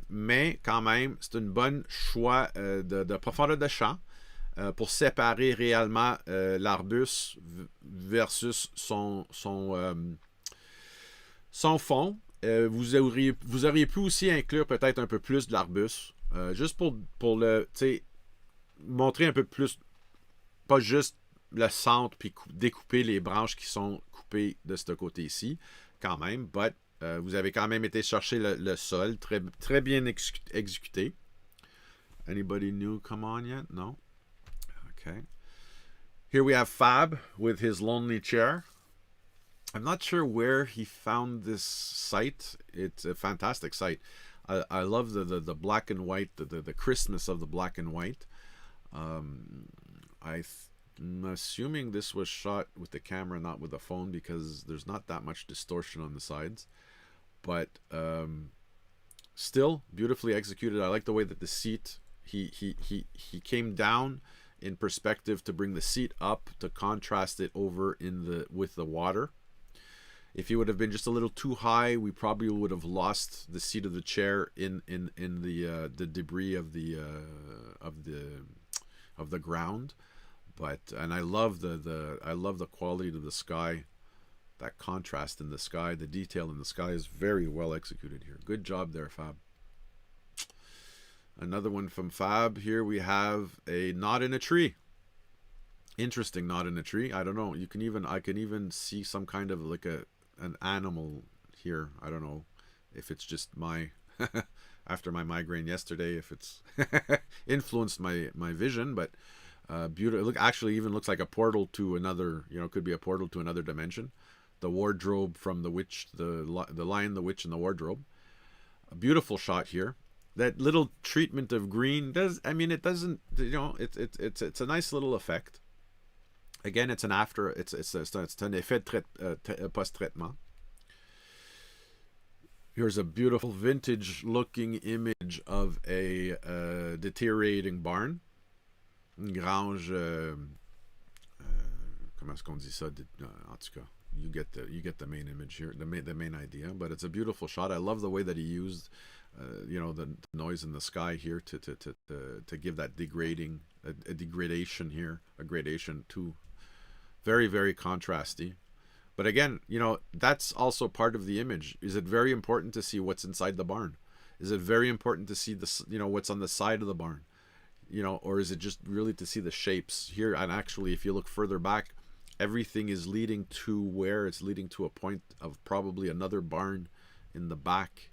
Mais quand même, c'est une bonne choix de profondeur de champ pour séparer réellement l'arbuste versus son fond. Vous auriez pu aussi inclure peut-être un peu plus de l'arbuste, juste pour le, montrer un peu plus, pas juste le centre, puis découper les branches qui sont coupées de ce côté-ci, quand même, but vous avez quand même été chercher le sol, très, très bien exécuté. Anybody new come on yet? No? Okay. Here we have Fab with his lonely chair. I'm not sure where he found this site. It's a fantastic site. I love the black and white, the crispness of the black and white. I'm assuming this was shot with the camera, not with the phone, because there's not that much distortion on the sides. But still beautifully executed. I like the way that the seat, he came down in perspective to bring the seat up to contrast it over with the water. If he would have been just a little too high, we probably would have lost the seat of the chair in the debris of the ground. And I love the quality of the sky. That contrast in the sky, the detail in the sky is very well executed here. Good job there, Fab. Another one from Fab. Here we have a knot in a tree. Interesting knot in a tree. I don't know. I can even see some kind of like an animal here. I don't know if it's just my after my migraine yesterday, if it's influenced my vision, but beautiful. Look, actually even looks like a portal to another, could be a portal to another dimension. The wardrobe from the witch, the Lion, the Witch, and the Wardrobe. A beautiful shot here. That little treatment of green it's a nice little effect. Again, it's an effet post-traitement. Here's a beautiful vintage looking image of a deteriorating barn. Une grange, comment est-ce qu'on dit ça? En tout cas, you get the main image here, the main idea. But it's a beautiful shot. I love the way that he used, the noise in the sky here to give that a degradation here, a gradation too. Very, very contrasty. But again, that's also part of the image. Is it very important to see what's inside the barn? Is it very important to see what's on the side of the barn? Or is it just really to see the shapes here? And actually, if you look further back, everything is leading to where? It's leading to a point of probably another barn in the back.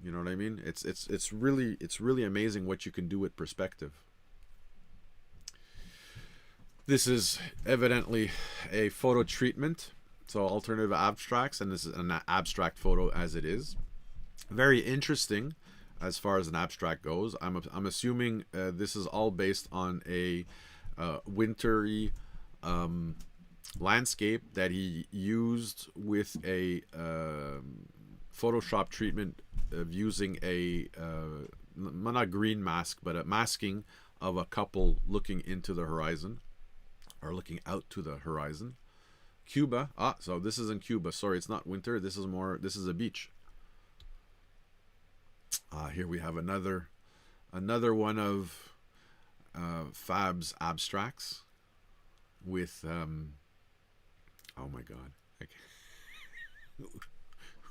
You know what I mean? It's really amazing what you can do with perspective. This is evidently a photo treatment, so alternative abstracts, and this is an abstract photo as it is. Very interesting as far as an abstract goes. I'm assuming this is all based on a wintry landscape that he used with a Photoshop treatment of using a not green mask, but a masking of a couple looking into the horizon, or looking out to the horizon. Cuba. So this is in Cuba. Sorry, it's not winter. This is a beach. Here we have another one of Fab's abstracts with oh my god,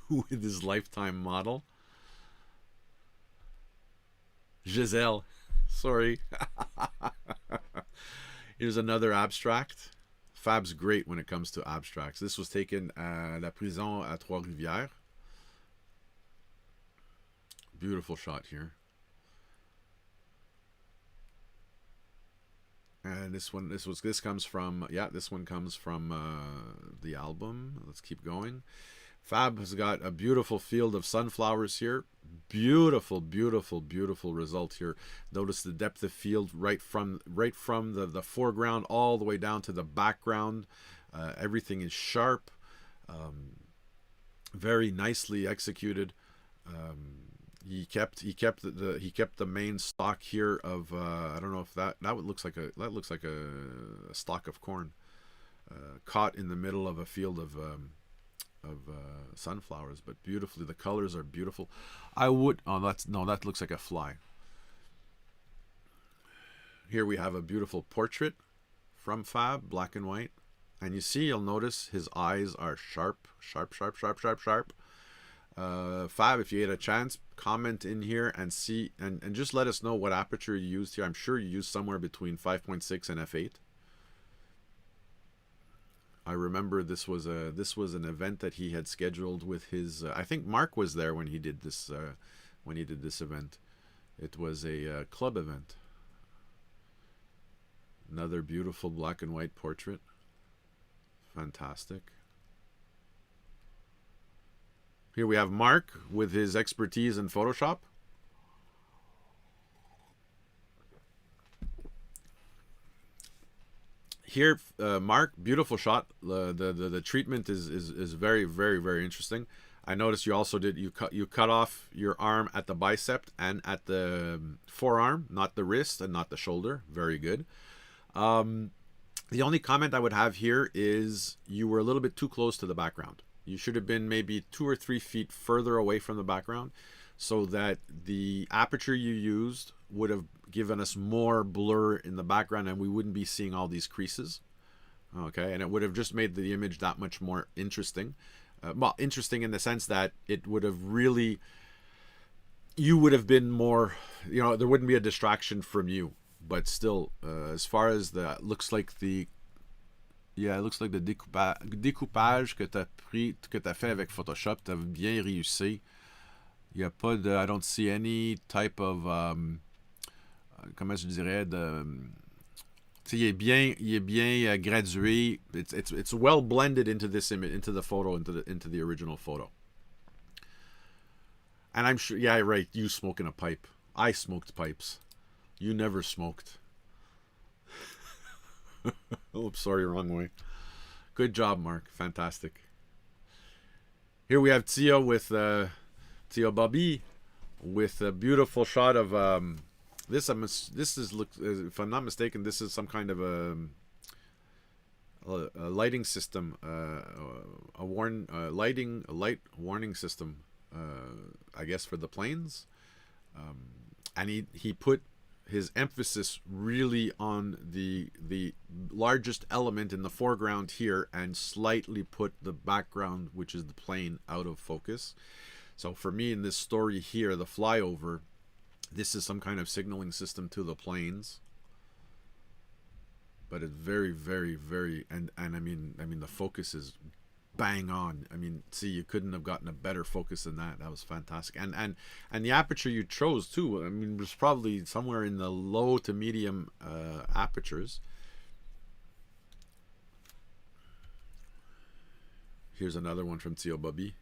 with his lifetime model Giselle. Sorry. Here's another abstract. Fab's great when it comes to abstracts. This was taken at la prison à Trois-Rivières. Beautiful shot here. And this one comes from the album. Let's keep going. Fab has got a beautiful field of sunflowers here. Beautiful, beautiful, beautiful result here. Notice the depth of field right from the foreground all the way down to the background. Everything is sharp. Very nicely executed. He kept the main stock here of I don't know if that looks like a stalk of corn caught in the middle of a field of sunflowers, but beautifully. The colors are beautiful. That looks like a fly. Here we have a beautiful portrait from Fab, black and white, and you'll notice his eyes are sharp. Fab, if you get a chance, comment in here and see, and just let us know what aperture you used here. I'm sure you used somewhere between 5.6 and f8. I remember this was an event that he had scheduled with his. I think Mark was there when he did this event. It was a club event. Another beautiful black and white portrait. Fantastic. Here we have Mark with his expertise in Photoshop. Here, Mark, beautiful shot. The treatment is very, very, very interesting. I noticed you also you cut off your arm at the bicep and at the forearm, not the wrist and not the shoulder. Very good. The only comment I would have here is you were a little bit too close to the background. You should have been maybe 2 or 3 feet further away from the background, so that the aperture you used would have given us more blur in the background and we wouldn't be seeing all these creases. Okay, and it would have just made the image that much more interesting. Well, interesting in the sense that it would have really, you would have been more, there wouldn't be a distraction from you. But still, as far as it looks like the découpage que t'as fait avec Photoshop, t'as bien réussi. Il y a pas de, I don't see any type of, comment je dirais, il est bien gradué. It's well blended into this image, into the photo, into the original photo. And I'm sure, yeah, right. You smoking a pipe. I smoked pipes. You never smoked. Oh, sorry, wrong way. Good job, Mark. Fantastic. Here we have Tia with Tia Bobby with a beautiful shot of this is, if I'm not mistaken, this is some kind of a lighting system, a light warning system, I guess for the planes, and he put his emphasis really on the largest element in the foreground here, and slightly put the background, which is the plane, out of focus. So for me in this story here, the flyover, this is some kind of signaling system to the planes. But it's very, very, very, and I mean the focus is bang on. I mean, see, you couldn't have gotten a better focus than that. That was fantastic. And the aperture you chose too, I mean, was probably somewhere in the low to medium apertures. Here's another one from Tio Bobby.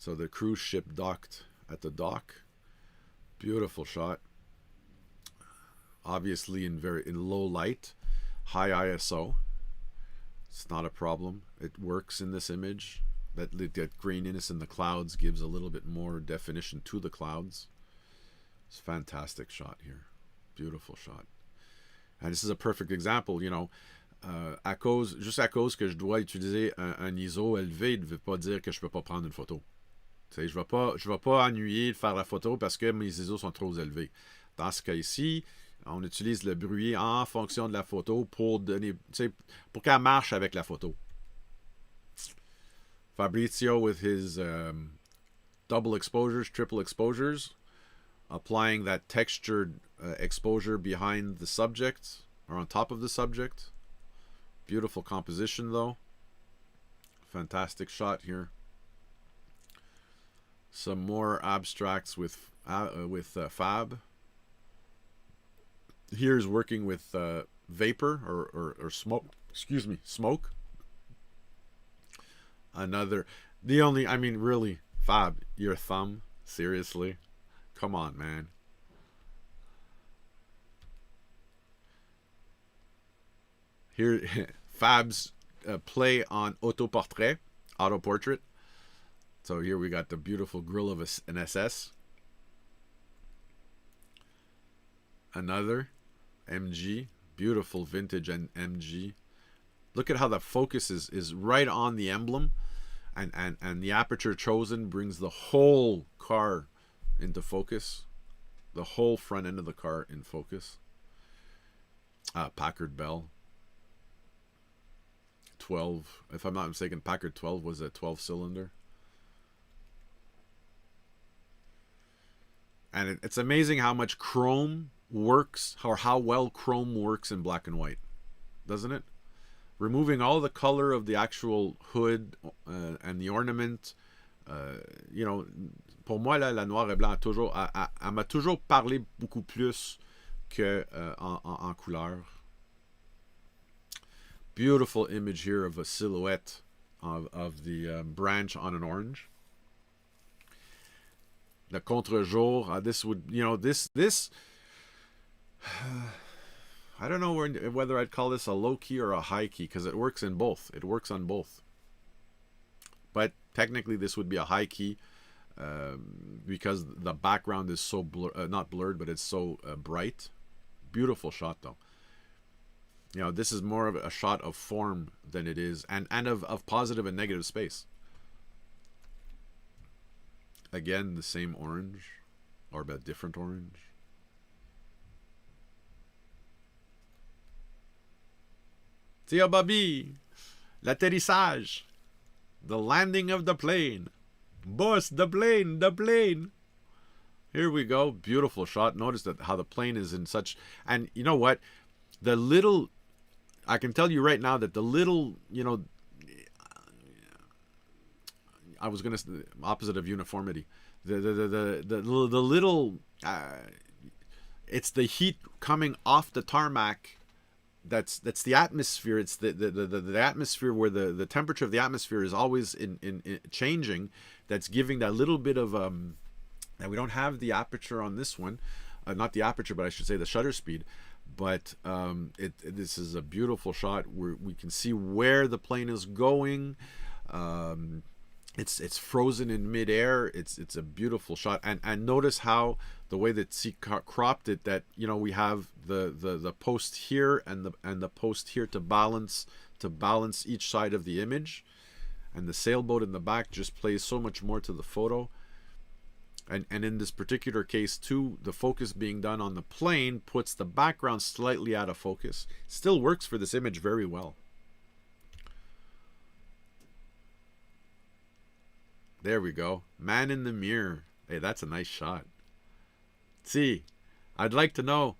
So the cruise ship docked at the dock. Beautiful shot. Obviously in low light, high ISO. It's not a problem. It works in this image. That graininess in the clouds gives a little bit more definition to the clouds. It's a fantastic shot here. Beautiful shot. And this is a perfect example, you know, juste à cause que je dois utiliser un ISO élevé, il ne veut pas dire que je ne peux pas prendre une photo. Je ne vais pas ennuyer de faire la photo parce que mes ISO sont trop élevés. Dans ce cas ici, on utilise le bruit en fonction de la photo pour donner, pour qu'elle marche avec la photo. Fabrizio with his double exposures, triple exposures, applying that textured exposure behind the subject or on top of the subject. Beautiful composition though. Fantastic shot here. Some more abstracts with Fab. Here's working with vapor or smoke. Excuse me, smoke. Another, I mean, really, Fab, your thumb, seriously, come on, man. Here, Fab's play on autoportrait, auto-portrait. So here we got the beautiful grill of an SS. Another MG, beautiful vintage and MG. Look at how the focus is right on the emblem, and the aperture chosen brings the whole car into focus, the whole front end of the car in focus. Packard Bell 12, if I'm not mistaken, Packard 12 was a 12-cylinder. And it's amazing how much chrome works, or how well chrome works in black and white, doesn't it? Removing all the color of the actual hood and the ornament, you know, pour moi là, la noir et blanc toujours, elle m'a toujours parlé beaucoup plus que en couleur. Beautiful image here of a silhouette of the branch on an orange. The contre-jour, this would, you know, this I don't know whether I'd call this a low key or a high key, because it works in both. It works on both. But technically this would be a high key because the background is so not blurred, but it's so bright. Beautiful shot though. You know, this is more of a shot of form than it is, and of positive and negative space. Again, the same orange, or a different orange. Tia Bobby, l'atterrissage, the landing of the plane. Boss, the plane. Here we go, beautiful shot. Notice that how the plane is in such, and you know what? The little, I can tell you right now that the little, you know, I was going to say opposite of uniformity. The little, it's the heat coming off the tarmac. That's the atmosphere. It's the atmosphere where the temperature of the atmosphere is always in changing. That's giving that little bit of and we don't have the aperture on this one, not the aperture, but I should say the shutter speed. But this is a beautiful shot where we can see where the plane is going. It's frozen in midair. It's a beautiful shot, and notice how the way that he cropped it, that, you know, we have the post here and the post here to balance each side of the image, and the sailboat in the back just plays so much more to the photo. And in this particular case too, the focus being done on the plane puts the background slightly out of focus. Still works for this image very well. There we go. Man in the mirror. Hey, that's a nice shot. See, I'd like to know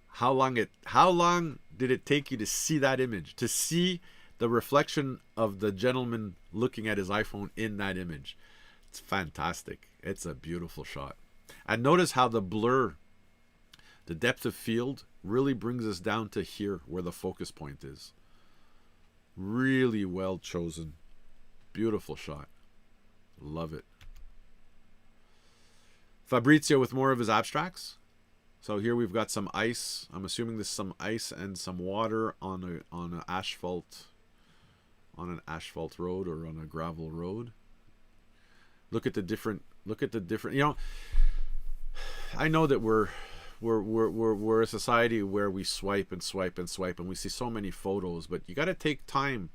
how long did it take you to see that image, to see the reflection of the gentleman looking at his iPhone in that image. It's fantastic. It's a beautiful shot. And notice how the blur, the depth of field, really brings us down to here where the focus point is. Really well chosen. Beautiful shot. Love it. Fabrizio with more of his abstracts. So here we've got some ice. I'm assuming this is some ice and some water on an asphalt road or on a gravel road. Look at the different, you know, I know that we're a society where we swipe and swipe and swipe, and we see so many photos, but you got to take time.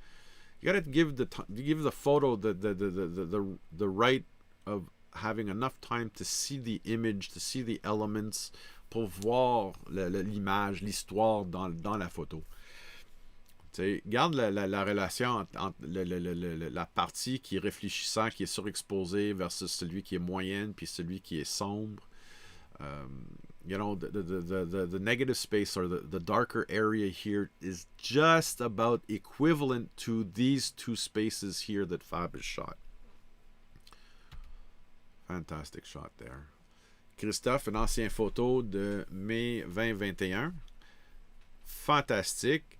You got to give the photo the right of having enough time to see the image, to see the elements, pour voir l'image, l'histoire dans la photo. Tu sais, garde la relation entre la partie qui est réfléchissant, qui est surexposée versus celui qui est moyenne, puis celui qui est sombre. You know, the negative space, or the darker area here, is just about equivalent to these two spaces here that Fab has shot. Fantastic shot there. Christophe, un ancien photo de mai 2021. Fantastique.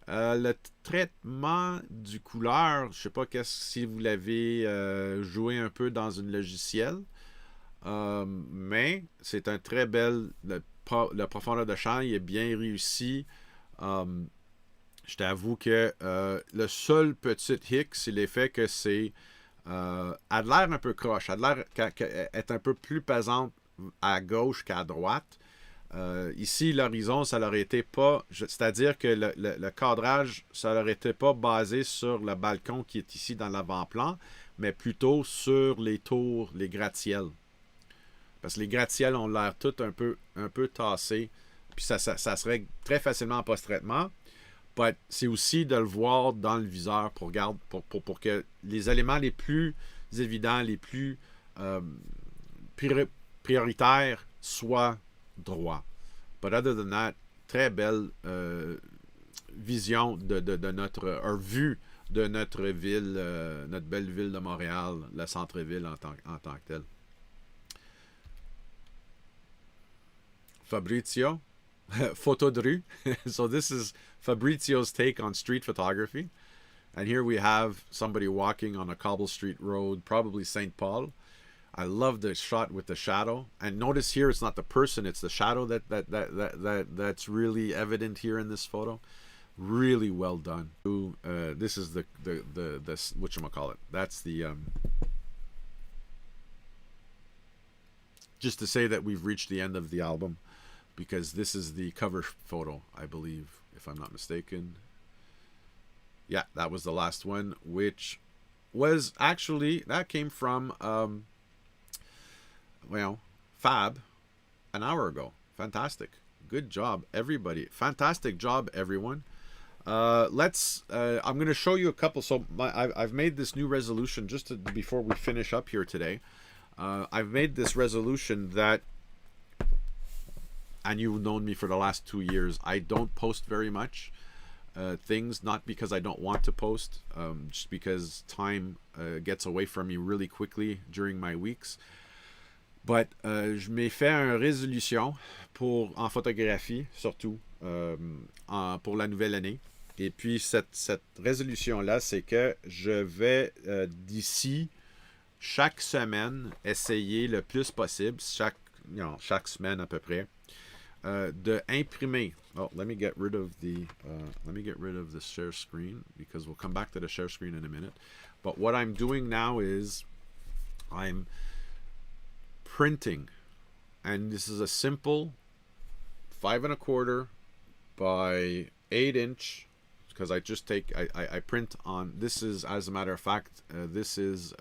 Le traitement du couleur, je ne sais pas si vous l'avez joué un peu dans une logiciel, mais c'est un très bel... La profondeur de champ il est bien réussi. Je t'avoue que le seul petit hic, c'est l'effet que c'est... a l'air un peu croche, a l'air être un peu plus pesante à gauche qu'à droite. Ici, l'horizon, ça l'aurait été pas... C'est-à-dire que le cadrage, ça l'aurait été pas basé sur le balcon qui est ici dans l'avant-plan, mais plutôt sur les tours, les gratte-ciels. Parce que les gratte-ciels ont l'air tout un peu tassés. Puis ça se règle très facilement en post-traitement. Mais c'est aussi de le voir dans le viseur pour que les éléments les plus évidents, les plus prioritaires soient droits. But other than that, très belle vision de notre vue de notre ville, notre belle ville de Montréal, le centre-ville en tant que tel. Fabrizio, photo de rue. So this is Fabrizio's take on street photography. And here we have somebody walking on a cobble street road, probably St. Paul. I love the shot with the shadow. And notice here, it's not the person, it's the shadow that's really evident here in this photo. Really well done. This is the whatchamacallit. That's the just to say that we've reached the end of the album, because this is the cover photo, I believe, if I'm not mistaken. Yeah, that was the last one, which was actually, that came from Fab an hour ago. Fantastic. Good job, everybody. Fantastic job, everyone. I'm going to show you a couple. So I've made this new resolution before we finish up here today. I've made this resolution that, and you've known me for the last 2 years, I don't post very much things, not because I don't want to post, just because time gets away from me really quickly during my weeks. But je m'ai fait une résolution en photographie, surtout pour la nouvelle année. Et puis cette résolution-là, c'est que je vais d'ici chaque semaine essayer le plus possible, chaque semaine à peu près, de imprimer. Oh, let me get rid of the share screen, because we'll come back to the share screen in a minute. But what I'm doing now is I'm printing And this is a simple 5¼ by 8" because I just take I print on. This is, as a matter of fact, this is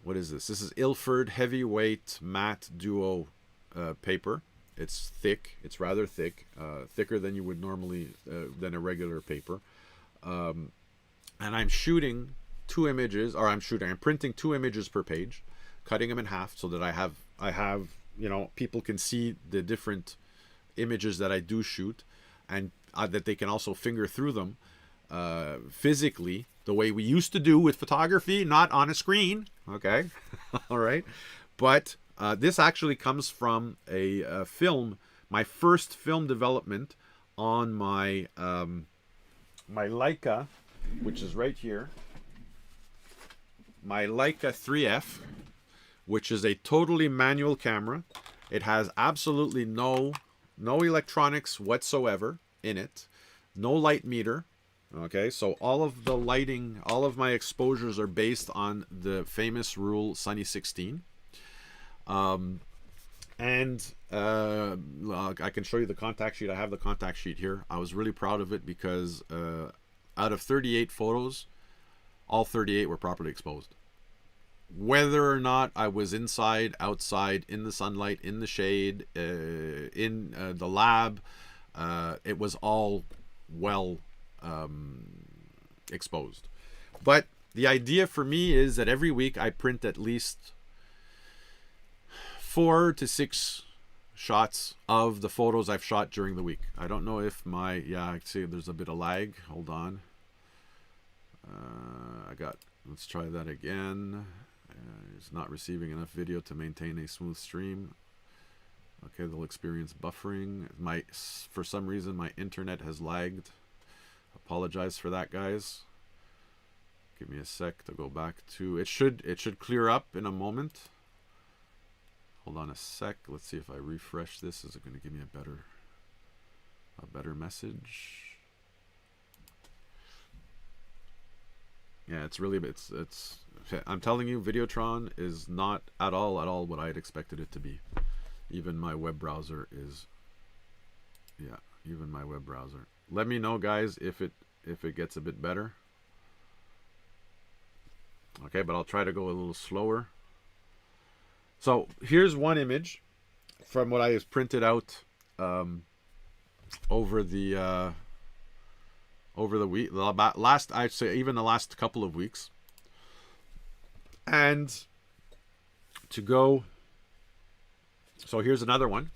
what is this? This is Ilford heavyweight matte duo paper. It's thick. It's rather thick, thicker than you would normally than a regular paper. And I'm shooting 2 images, or I'm printing 2 images per page, cutting them in half so that I have people can see the different images that I do shoot, and that they can also finger through them physically, the way we used to do with photography, not on a screen. Okay. All right. But this actually comes from a film, my first film development on my my Leica, which is right here. My Leica 3F, which is a totally manual camera. It has absolutely no electronics whatsoever in it, no light meter. Okay, so all of the lighting, all of my exposures are based on the famous rule Sunny 16. And I can show you the contact sheet. I have the contact sheet here. I was really proud of it because out of 38 photos, all 38 were properly exposed. Whether or not I was inside, outside, in the sunlight, in the shade, in the lab, it was all well exposed. But the idea for me is that every week I print at least 4 to 6 shots of the photos I've shot during the week. I don't know if I can see there's a bit of lag. Hold on. Let's try that again. It's not receiving enough video to maintain a smooth stream. Okay, they'll experience buffering. For some reason, my internet has lagged. Apologize for that, guys. Give me a sec to go back to it. Should clear up in a moment. Hold on a sec. Let's see if I refresh this. Is it going to give me a better message? Yeah, it's I'm telling you, Videotron is not at all what I had expected it to be. Even my web browser is, even my web browser. Let me know, guys, if it gets a bit better. Okay, but I'll try to go a little slower. So here's one image from what I has printed out over the week, I'd say even the last couple of weeks. And to go, so here's another one.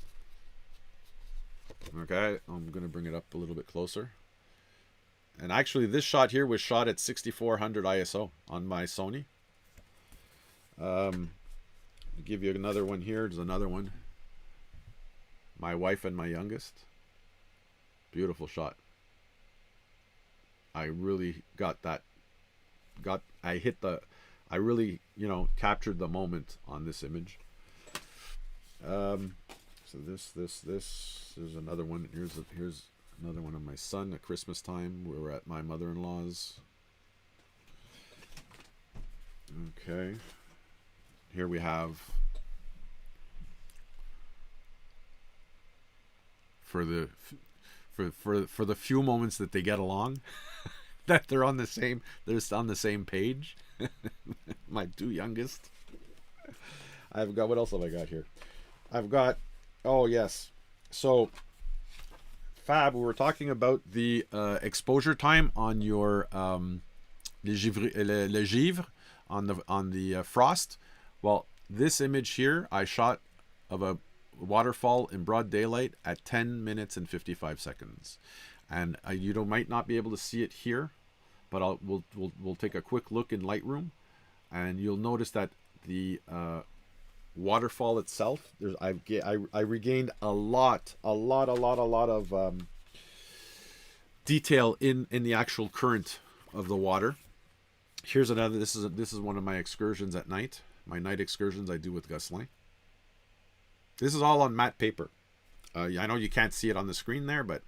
Okay, I'm going to bring it up a little bit closer. And actually this shot here was shot at 6400 ISO on my Sony. I'll give you another one here. There's another one. My wife and my youngest. Beautiful shot. I really I really, captured the moment on this image. So there's another one. Here's another one of my son at Christmas time. We were at my mother-in-law's. Okay. Here we have for the few moments that they get along, that they're on the same page. My 2 youngest. I've got, what else have I got here? I've got, oh yes. So Fab, we were talking about the exposure time on your le givre on the frost. Well, this image here I shot of a waterfall in broad daylight at 10 minutes and 55 seconds, and you might not be able to see it here, but we'll take a quick look in Lightroom, and you'll notice that the waterfall itself, I regained a lot of detail in the actual current of the water. Here's another. This is one of my excursions at night. My night excursions I do with Gosselin. This is all on matte paper. I know you can't see it on the screen there, but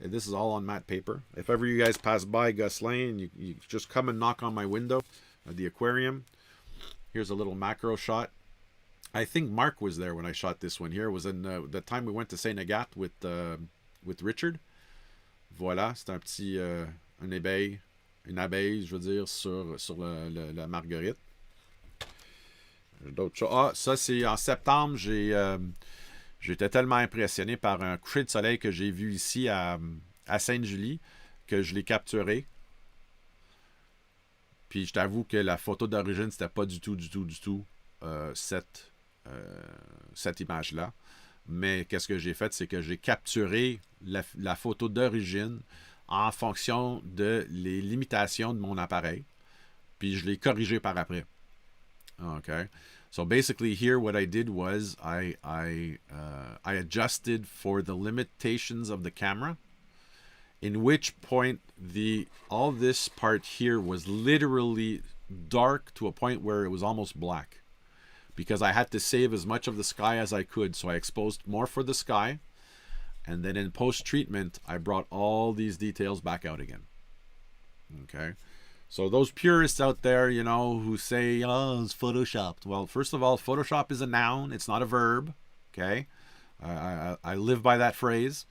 this is all on matte paper. If ever you guys pass by Gosselin, you just come and knock on my window at the aquarium. Here's a little macro shot. I think Mark was there when I shot this one here. It was in the time we went to Saint Agathe with Richard. Voilà, c'est un petit un ébeil, une abeille, je veux dire, sur la marguerite. D'autres choses. Ah, ça c'est en septembre. J'étais tellement impressionné par un coucher de soleil que j'ai vu ici à Sainte-Julie que je l'ai capturé. Puis je t'avoue que la photo d'origine, c'était pas du tout cette image-là. Mais qu'est-ce que j'ai fait, c'est que j'ai capturé la photo d'origine en fonction de les limitations de mon appareil. Puis je l'ai corrigé par après. Okay. So basically here what I did was I adjusted for the limitations of the camera, in which point all this part here was literally dark to a point where it was almost black, because I had to save as much of the sky as I could. So I exposed more for the sky, and then in post-treatment I brought all these details back out again. Okay. So those purists out there, you know, who say, oh, it's photoshopped. Well, first of all, Photoshop is a noun. It's not a verb. Okay. I live by that phrase.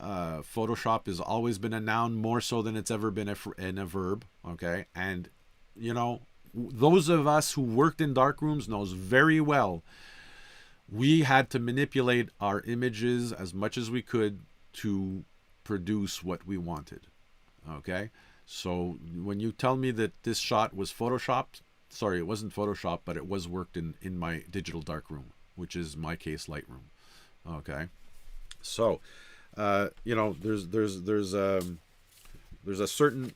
Photoshop has always been a noun more so than it's ever been in a verb. Okay. And, you know, those of us who worked in darkrooms knows very well we had to manipulate our images as much as we could to produce what we wanted. Okay. So when you tell me that this shot was photoshopped, sorry, it wasn't photoshopped, but it was worked in my digital darkroom, which is my case Lightroom. Okay. So, you know, there's a certain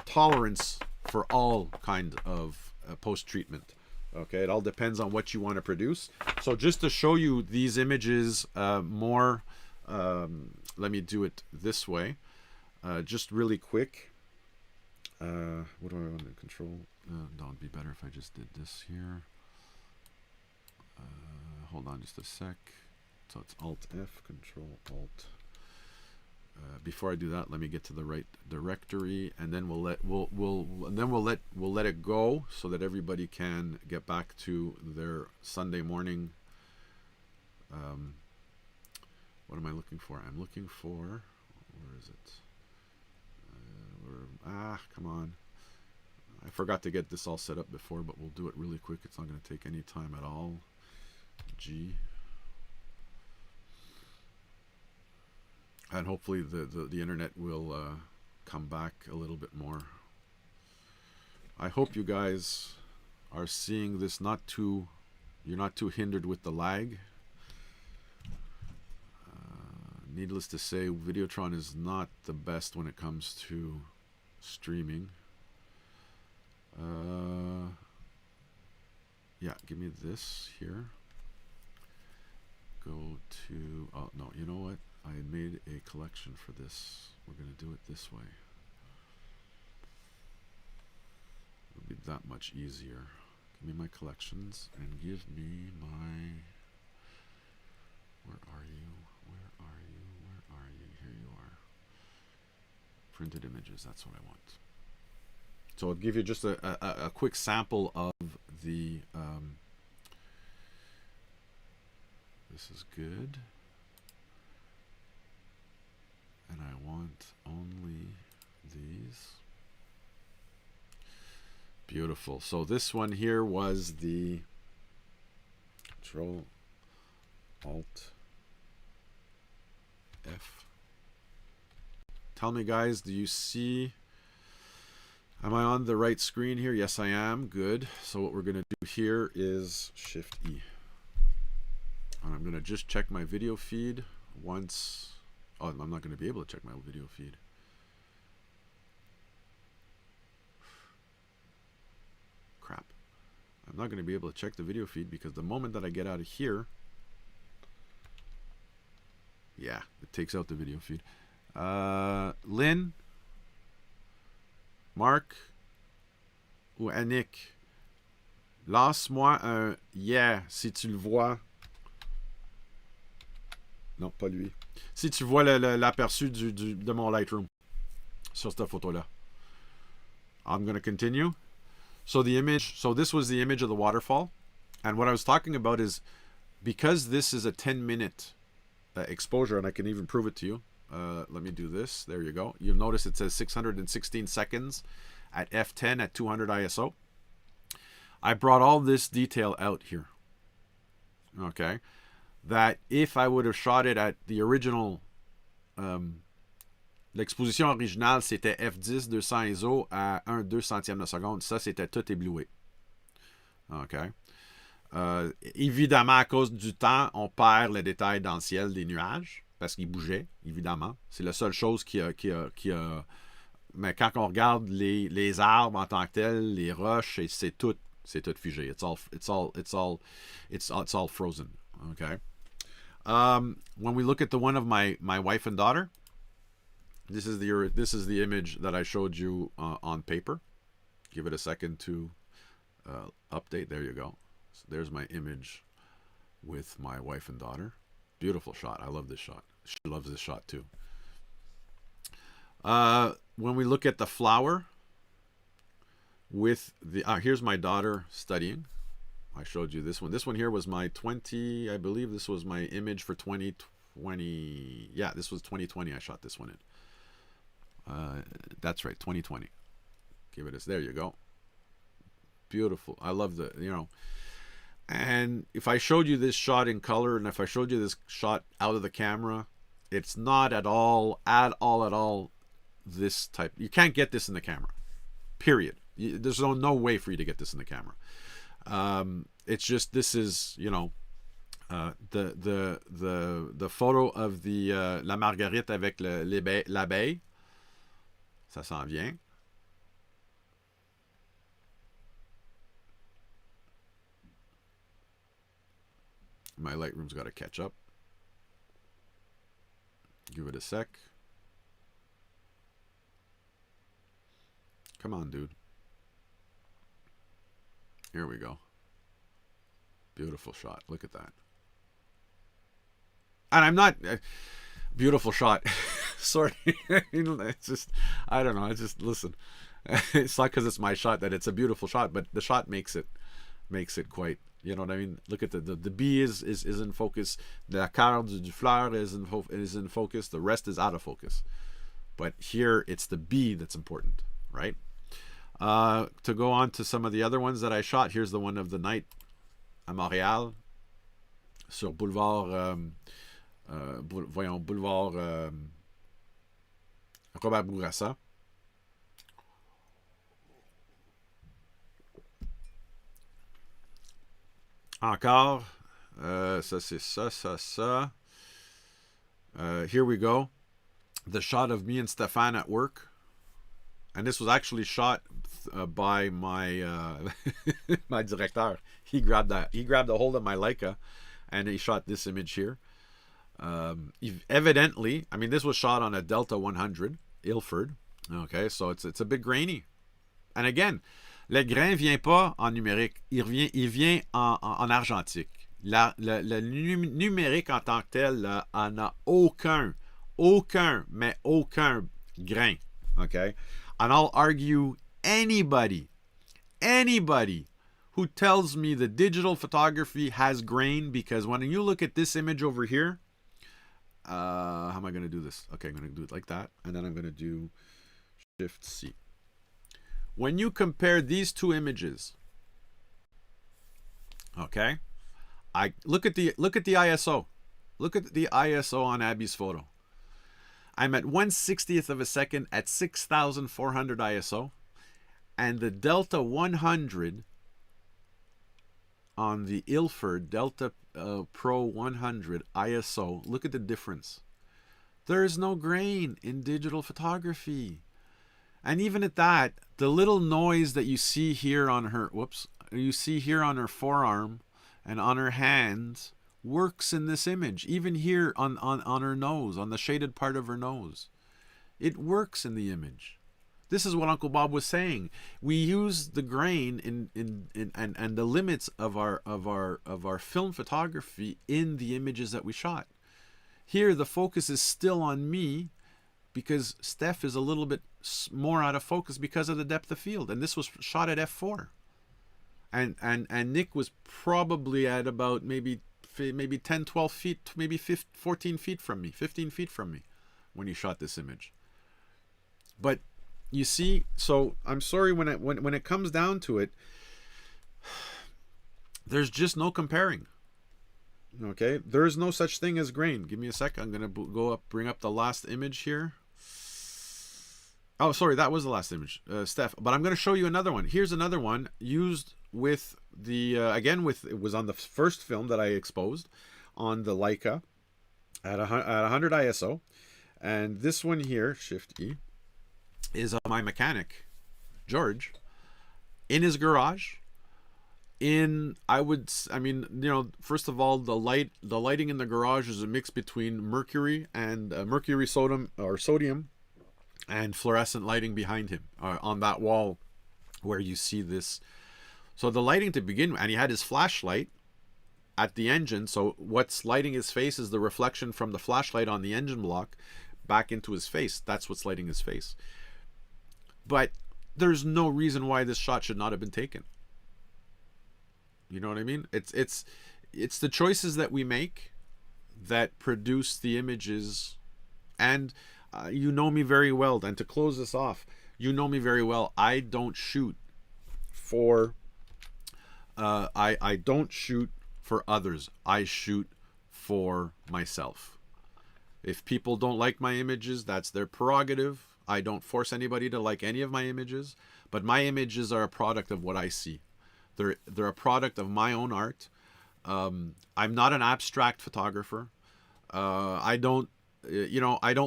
tolerance for all kind of post-treatment. Okay. It all depends on what you want to produce. So just to show you these images more, let me do it this way, just really quick. What do I want to control? No, it'd be better if I just did this here. Hold on just a sec. So it's Alt F, Control Alt. Before I do that, let me get to the right directory, and then we'll let it go so that everybody can get back to their Sunday morning. What am I looking for? I'm looking for, where is it? Come on. I forgot to get this all set up before, but we'll do it really quick. It's not going to take any time at all. G. And hopefully the internet will come back a little bit more. I hope you guys are seeing this you're not too hindered with the lag. Needless to say, Videotron is not the best when it comes to streaming. Yeah, give me this here. Go to, oh no, you know what? I made a collection for this. We're going to do it this way. It'll be that much easier. Give me my collections and give me my, where are you? Where are you? Where are you? Here you are. Printed images, that's what I want. So I'll give you just a quick sample of the, this is good. And I want only these. Beautiful. So this one here was the Control Alt F. Tell me, guys, do you see, am I on the right screen here? Yes, I am. Good. So what we're going to do here is Shift E. And I'm going to just check my video feed once. Oh, I'm not going to be able to check my video feed. Crap. I'm not going to be able to check the video feed because the moment that I get out of here, yeah, it takes out the video feed. Lynn, Marc ou Annick, lance-moi un yeah si tu le vois. Non, pas lui. Si tu vois l'aperçu de mon Lightroom sur cette photo-là. I'm going to continue. So the image, so this was the image of the waterfall. And what I was talking about is, because this is a 10-minute exposure, and I can even prove it to you. Let me do this. There you go. You'll notice it says 616 seconds at f10 at 200 ISO. I brought all this detail out here. Okay. That if I would have shot it at the original, l'exposition originale, c'était f10, 200 ISO à 1/2 centième de seconde. Ça, c'était tout ébloué. OK. Évidemment, à cause du temps, on perd le détail dans le ciel des nuages, parce qu'ils bougeaient, évidemment. C'est la seule chose qui a... Mais quand on regarde les arbres en tant que tels, les roches, c'est tout figé. It's all frozen. Okay. When we look at the one of my wife and daughter, this is the image that I showed you on paper. Give it a second to update. There you go. So there's my image with my wife and daughter. Beautiful shot. I love this shot. She loves this shot too. When we look at the flower with the... here's my daughter studying. I showed you this one. This one here was my 20... I believe this was my image for 2020. Yeah, this was 2020 I shot this one in. That's right, 2020. Give it a... There you go. Beautiful. I love the... And if I showed you this shot in color, and if I showed you this shot out of the camera, it's not at all this type. You can't get this in the camera. Period. There's no way for you to get this in the camera. It's just, this is, the photo of the la marguerite avec l'abeille. Ça s'en vient. My Lightroom's got to catch up. Give it a sec. Come on, dude. Here we go. Beautiful shot. Look at that. And I'm not... beautiful shot. Sorry. It's just... I don't know. It's just... Listen. It's not because it's my shot that it's a beautiful shot, but the shot makes it quite... You know what I mean? Look at the bee is in focus. La cœur du fleur is in focus. The rest is out of focus. But here, it's the bee that's important, right? To go on to some of the other ones that I shot, here's the one of the night à Montréal, sur boulevard, boulevard Robert Bourassa. Encore, ça c'est ça. Here we go. The shot of me and Stéphane at work. And this was actually shot by my my directeur. He grabbed a hold of my Leica, and he shot this image here. Evidently, I mean, this was shot on a Delta 100 Ilford. Okay, so it's a bit grainy. And again, le grain vient pas en numérique, il vient en argentique. Le numérique en tant que tel en a aucun grain. Okay. And I'll argue anybody who tells me the digital photography has grain, because when you look at this image over here, how am I going to do this? Okay, I'm going to do it like that, and then I'm going to do Shift C. When you compare these two images, okay, look at the ISO. Look at the ISO on Abby's photo. I'm at 1/60th of a second at 6,400 ISO, and the Delta 100 on the Ilford Delta Pro 100 ISO, look at the difference. There is no grain in digital photography. And even at that, the little noise that you see here on her, on her forearm and on her hands works in this image. Even here on her nose, on the shaded part of her nose. It works in the image. This is what Uncle Bob was saying. We use the grain and the limits of our film photography in the images that we shot. Here the focus is still on me, because Steph is a little bit more out of focus because of the depth of field. And this was shot at f4. and Nick was probably at about maybe 10, 12 feet, maybe 14 feet from me, 15 feet from me when he shot this image. But you see, so I'm sorry, when it comes down to it, there's just no comparing. Okay, there's no such thing as grain. Give me a sec. I'm gonna bring up the last image here. Oh, sorry, that was the last image, Steph. But I'm going to show you another one. Here's another one used with the it was on the first film that I exposed on the Leica at 100 ISO, and this one here, Shift E, is my mechanic George in his garage. First of all, the lighting in the garage is a mix between mercury and mercury sodium and fluorescent lighting behind him on that wall where you see this. So the lighting to begin with, and he had his flashlight at the engine, so what's lighting his face is the reflection from the flashlight on the engine block back into his face. That's what's lighting his face. But there's no reason why this shot should not have been taken. You know what I mean? It's the choices that we make that produce the images. And you know me very well. And to close this off, you know me very well. I don't shoot for I don't shoot for others. I shoot for myself. If people don't like my images, that's their prerogative. I don't force anybody to like any of my images, but my images are a product of what I see. They're a product of my own art. I'm not an abstract photographer. I don't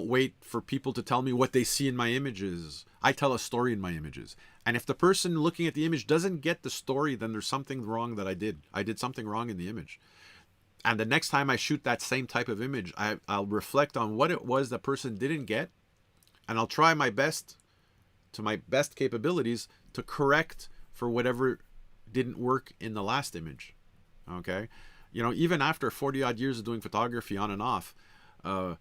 wait for people to tell me what they see in my images. I tell a story in my images. And if the person looking at the image doesn't get the story, then there's something wrong that I did. I did something wrong in the image. And the next time I shoot that same type of image, I'll reflect on what it was the person didn't get. And I'll try my best, to my best capabilities, to correct for whatever didn't work in the last image. Okay? Even after 40 odd years of doing photography on and off, I'm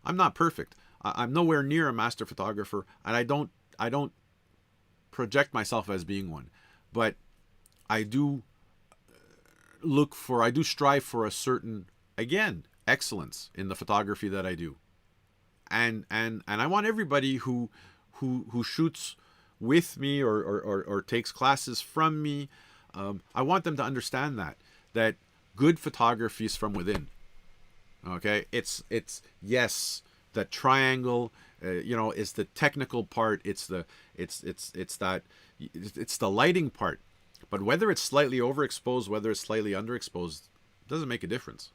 not perfect. I'm nowhere near a master photographer, and I don't project myself as being one. But I do strive for a certain, again, excellence in the photography that I do. And I want everybody who shoots with me or takes classes from me, I want them to understand that good photography is from within. Okay, it's yes, the triangle, is the technical part. It's the lighting part. But whether it's slightly overexposed, whether it's slightly underexposed, doesn't make a difference.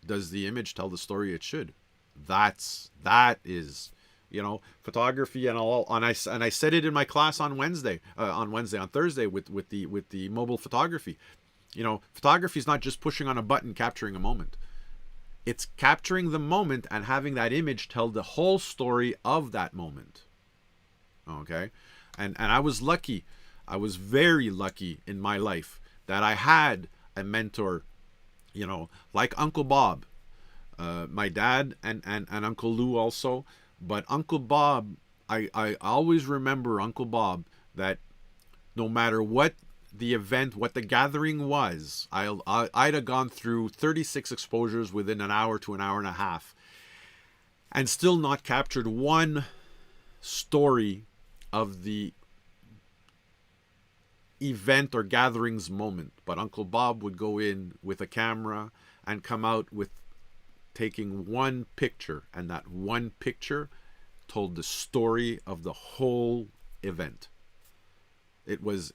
Does the image tell the story it should? That is, photography, and I said it in my class on Thursday with the mobile photography. Photography is not just pushing on a button, capturing a moment. It's capturing the moment and having that image tell the whole story of that moment. Okay? And I was lucky. I was very lucky in my life that I had a mentor, like Uncle Bob, my dad and Uncle Lou also. But Uncle Bob, I always remember Uncle Bob, that no matter what the event, what the gathering was, I'd have gone through 36 exposures within an hour to an hour and a half and still not captured one story of the event or gatherings moment. But Uncle Bob would go in with a camera and come out with taking one picture, and that one picture told the story of the whole event. It was,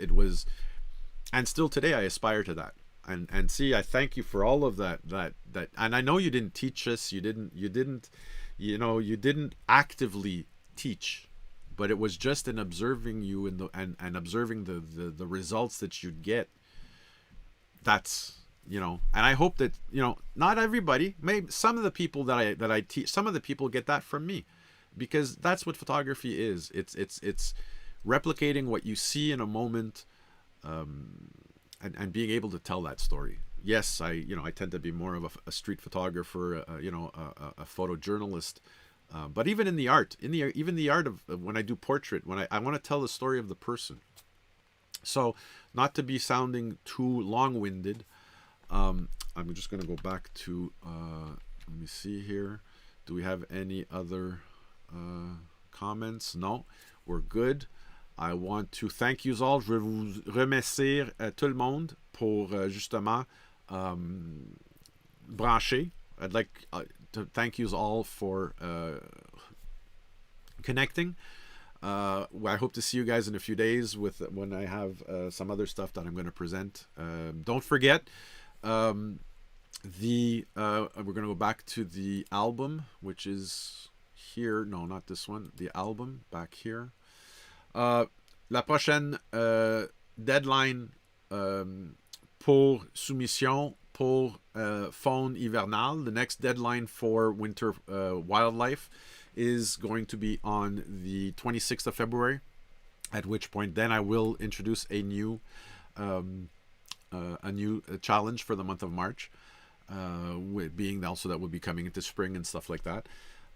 and still today I aspire to that. And see, I thank you for all of that. And I know you didn't teach us, you didn't actively teach, but it was just in observing you and observing the results that you'd get. That's, and I hope that, not everybody, maybe some of the people that I teach, some of the people get that from me, because that's what photography is. It's replicating what you see in a moment, and being able to tell that story. Yes, I tend to be more of a street photographer, a photojournalist, but even in the art, even the art of when I do portrait, when I want to tell the story of the person. So, not to be sounding too long-winded, I'm just going to go back to, let me see here. Do we have any other comments? No, we're good. I want to thank you all. Je veux vous remercier tout le monde pour justement brancher. I'd like to thank you all for connecting. I hope to see you guys in a few days when I have some other stuff that I'm going to present. Don't forget, we're going to go back to the album, which is here. No, not this one. The album back here. La prochaine deadline pour soumission pour faune hivernale, the next deadline for winter wildlife, is going to be on the 26th of February, at which point then I will introduce a new challenge for the month of March, being also that will be coming into spring and stuff like that.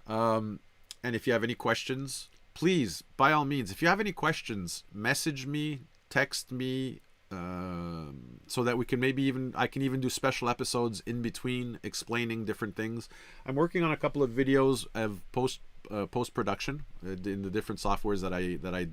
And if you have any questions, please, by all means, if you have any questions, message me, text me, so that we can I can even do special episodes in between explaining different things. I'm working on a couple of videos of post production in the different softwares that I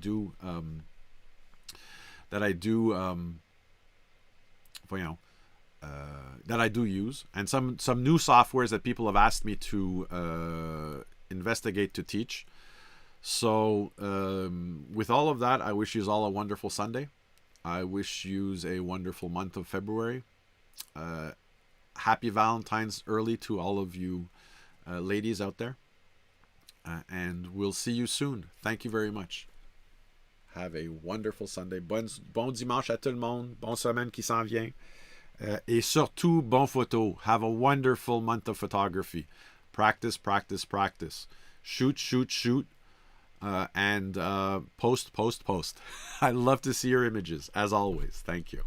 do use, and some new softwares that people have asked me to investigate to teach. So with all of that, I wish you all a wonderful Sunday. I wish you a wonderful month of February. Happy Valentine's early to all of you ladies out there. And we'll see you soon. Thank you very much. Have a wonderful Sunday. Bon dimanche à tout le monde. Bonne semaine qui s'en vient. Et surtout, bon photo. Have a wonderful month of photography. Practice, practice, practice. Shoot, shoot, shoot. And post. I love to see your images, as always. Thank you.